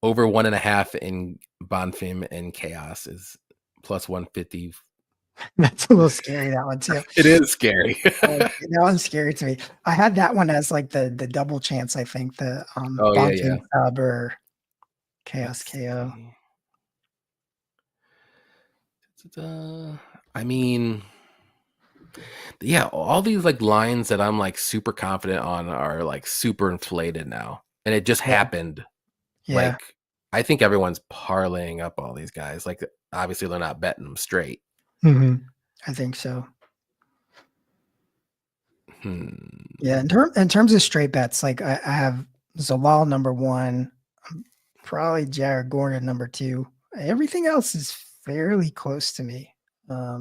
A: Over 1.5 in Bonfim and Chaos is plus 150.
B: That's a little scary, that one too.
A: It is scary.
B: That one's scary to me. I had that one as like the double chance, I think. The Bonfim sub or Chaos KO.
A: I mean, yeah, all these like lines that I'm like super confident on are like super inflated now, and it just happened. Like, I think everyone's parlaying up all these guys. Like, obviously they're not betting them straight.
B: I think so. Yeah, in terms of straight bets, like I have Zalal number 1, probably Jared Gordon number 2. Everything else is fairly close to me.
A: I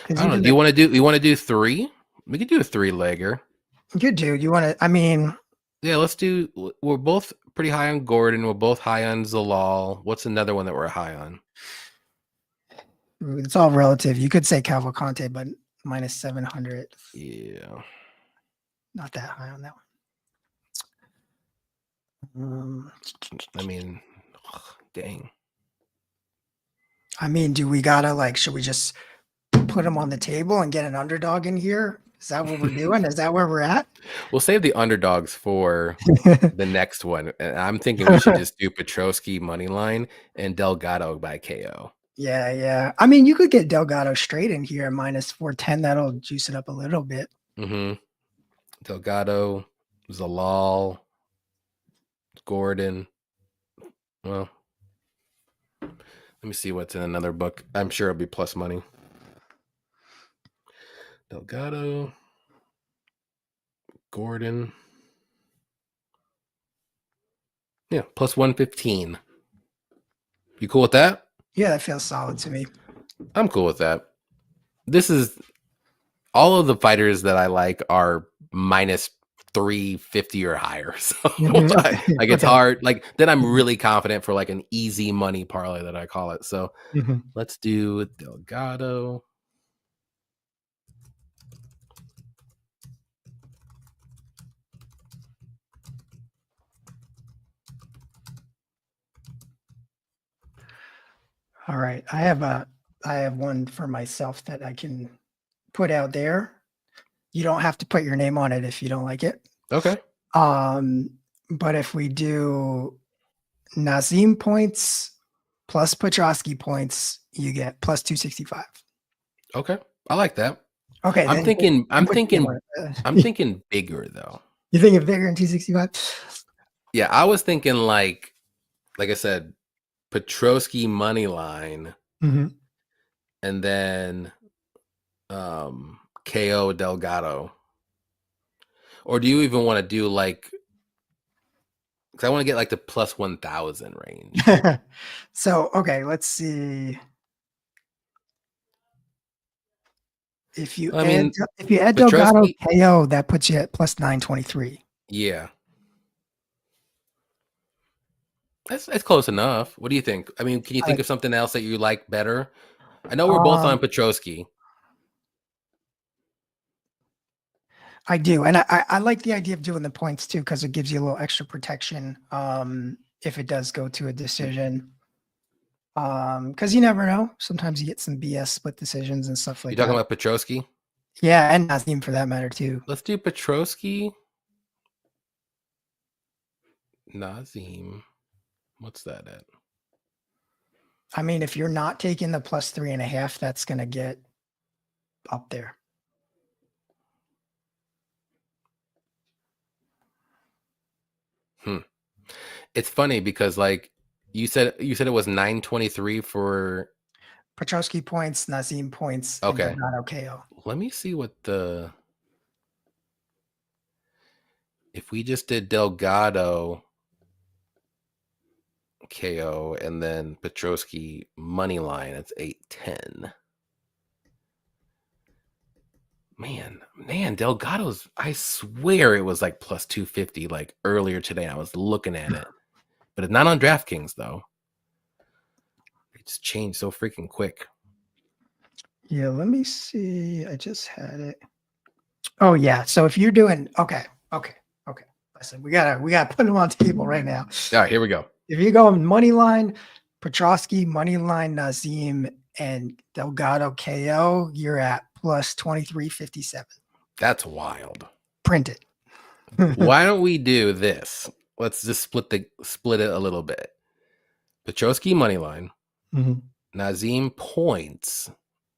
A: don't know. Do you want to do 3? We could do a 3-legger.
B: You could do. You want to? I mean,
A: yeah. Let's do. We're both pretty high on Gordon. We're both high on Zalal. What's another one that we're high on?
B: It's all relative. You could say Cavalcante, but minus 700.
A: Yeah.
B: Not that high on that one.
A: I mean, dang.
B: I mean, do we gotta like? Should we just put them on the table and get an underdog in here? Is that what we're doing? Is that where we're at?
A: We'll save the underdogs for the next one. I'm thinking we should just do Petrosky money line and Delgado by KO.
B: Yeah. I mean, you could get Delgado straight in here minus 410. That'll juice it up a little bit.
A: Delgado, Zalal, Gordon. Well, let me see what's in another book. I'm sure it'll be plus money. Delgado, Gordon. Yeah, plus 115. You cool with that?
B: Yeah, that feels solid to me.
A: I'm cool with that. This is all of the fighters that I like are minus 350 or higher. So like it's hard. Like then I'm really confident for like an easy money parlay that I call it. So let's do Delgado.
B: All right. I have one for myself that I can put out there. You don't have to put your name on it if you don't like it.
A: Okay.
B: But if we do Nazim points plus Petrosky points, you get plus 265.
A: Okay, I like that.
B: Okay,
A: I'm
B: then
A: thinking. I'm
B: put
A: thinking. I'm
B: you
A: thinking bigger though.
B: think of bigger than 265?
A: Yeah, I was thinking like I said, Petrosky money line,
B: Mm-hmm.
A: and then KO Delgado. Or do you even want to do like? Because I want to get like the plus 1,000 range.
B: So, okay, let's see.
A: I mean,
B: If you add Delgado
A: Petrosky.
B: KO, that puts you at plus 923.
A: Yeah, that's close enough. What do you think? I mean, can you
B: I
A: think
B: like
A: of something else that you like better? I know we're both on
B: um
A: Petrosky.
B: I do. And I like the idea of doing the points too, because it gives you a little extra protection if it does go to a decision. Because you never know. Sometimes you get some BS split decisions and stuff
A: You
B: like
A: talking
B: that.
A: about Petrosky?
B: Yeah, and Nazim for that matter too.
A: Let's do Petrosky. Nazim. What's that at?
B: I mean, if you're not taking the plus 3.5, that's gonna get up there.
A: It's funny because like you said it was 923 for.
B: Petrosky points, Nazim points, and
A: Okay.
B: Delgado KO.
A: Let me see what the if we just did Delgado KO and then Petrosky money line, it's 810. Man, Delgado's, I swear it was like plus 250 like earlier today. I was looking at it, but it's not on DraftKings though. It just changed so freaking quick.
B: Yeah, let me see. I just had it. Oh yeah. So if you're doing okay. Listen, we gotta put them on the table right now.
A: All right, here we go.
B: If you go money line, Petrosky, money line, Nazim, and Delgado KO, you're at plus 2357.
A: That's wild.
B: Print it.
A: Why don't we do this? Let's just split it a little bit. Petrosky money line, Nazim points,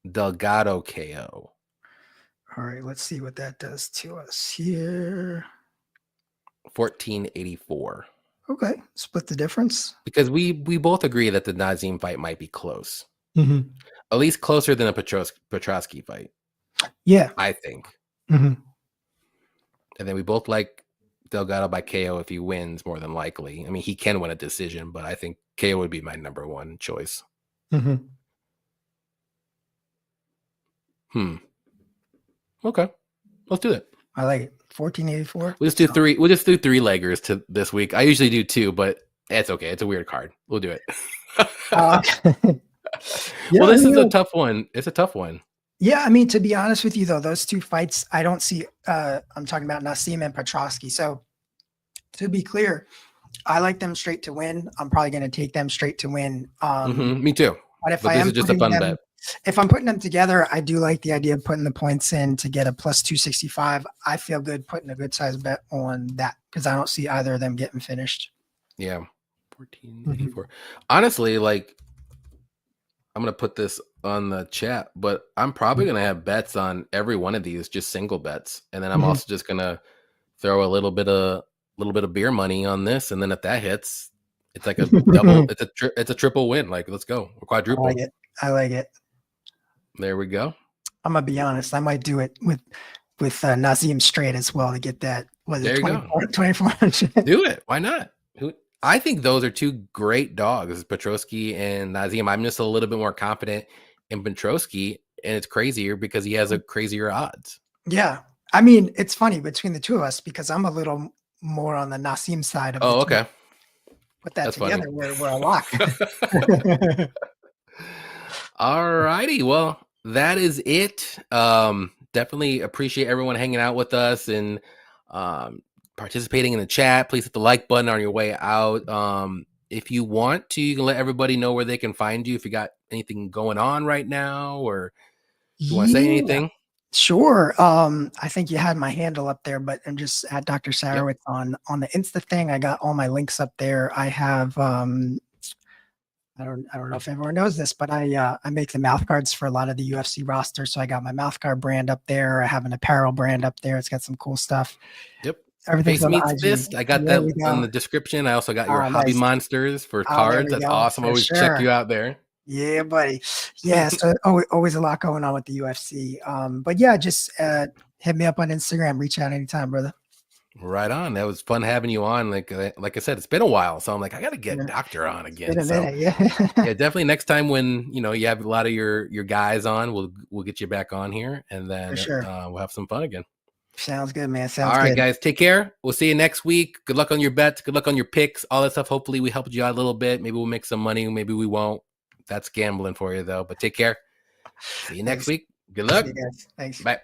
A: Delgado KO.
B: All right, let's see what that does to us here.
A: 1484.
B: Okay, split the difference.
A: Because we both agree that the Nazim fight might be close.
B: Mm-hmm.
A: At least closer than a Petrosky fight.
B: Yeah.
A: I think.
B: Mm-hmm.
A: And then we both like Delgado by KO if he wins, more than likely. I mean, he can win a decision, but I think KO would be my number one choice.
B: Mm-hmm.
A: Okay. Let's do that.
B: I like it. 1484.
A: We'll just do three. We'll just do three leggers to this week. I usually do two, but it's okay. It's a weird card. We'll do it.
B: Yeah,
A: well, this is a tough one. It's a tough one.
B: Yeah, I mean, to be honest with you, though, those two fights, I don't see. I'm talking about Nassim and Petrosky. So, to be clear, I like them straight to win. I'm probably going to take them straight to win.
A: Me too.
B: But if
A: this is just a fun bet.
B: If I'm putting them together, I do like the idea of putting the points in to get a plus 265. I feel good putting a good size bet on that because I don't see either of them getting finished.
A: Yeah, 1484. Honestly, like I'm gonna put this on the chat, but I'm probably gonna have bets on every one of these, just single bets, and then I'm also just gonna throw a little bit of beer money on this, and then if that hits, it's like a double. It's a triple win. Like let's go, or quadruple.
B: I like it.
A: There we go.
B: I'm gonna be honest. I might do it with Nazim straight as well to get that. Was it 2400?
A: Do it. Why not? I think those are two great dogs, Petrosky and Nazim. I'm just a little bit more confident in Petrosky, and it's crazier because he has a crazier odds.
B: Yeah. I mean, it's funny between the two of us because I'm a little more on the Nazim side of the
A: okay.
B: Put that together, we're a lock.
A: All righty. Well, that is it. Definitely appreciate everyone hanging out with us and participating in the chat. Please hit the like button on your way out. If you want to, you can let everybody know where they can find you if you got anything going on right now or you want to say anything.
B: Sure. I think you had my handle up there, but I'm just at Dr.
A: Yep.
B: Sarowitz on the Insta thing. I got all my links up there. I have I don't know if everyone knows this, but I make the mouth guards for a lot of the UFC roster. So I got my mouth guard brand up there. I have an apparel brand up there. It's got some cool stuff.
A: Yep.
B: Everything's
A: Face
B: on the
A: meets
B: IG.
A: fist. I got
B: There
A: that
B: we
A: in
B: go.
A: the description. I also got your hobby
B: Nice.
A: monsters for
B: There
A: cards.
B: we
A: That's
B: go.
A: awesome.
B: For
A: Always check
B: sure.
A: you out there.
B: Yeah, buddy. Yeah, so always a lot going on with the UFC. But yeah, just hit me up on Instagram. Reach out anytime, brother.
A: Right on. That was fun having you on. Like I said, it's been a while, so I'm like, I got to get
B: Yeah,
A: Doctor on
B: it's been
A: again.
B: a
A: So
B: minute. Yeah,
A: yeah, definitely next time when you have a lot of your guys on, we'll get you back on here, and
B: for
A: then
B: sure.
A: we'll have some fun again.
B: Sounds good, man.
A: All
B: Sounds
A: right,
B: good.
A: guys, take care. We'll see you next week. Good luck on your bets. Good luck on your picks. All that stuff. Hopefully, we helped you out a little bit. Maybe we'll make some money. Maybe we won't. That's gambling for you, though. But take care. See you next
B: Thanks.
A: week. Good
B: See
A: luck.
B: you guys. Thanks.
A: Bye.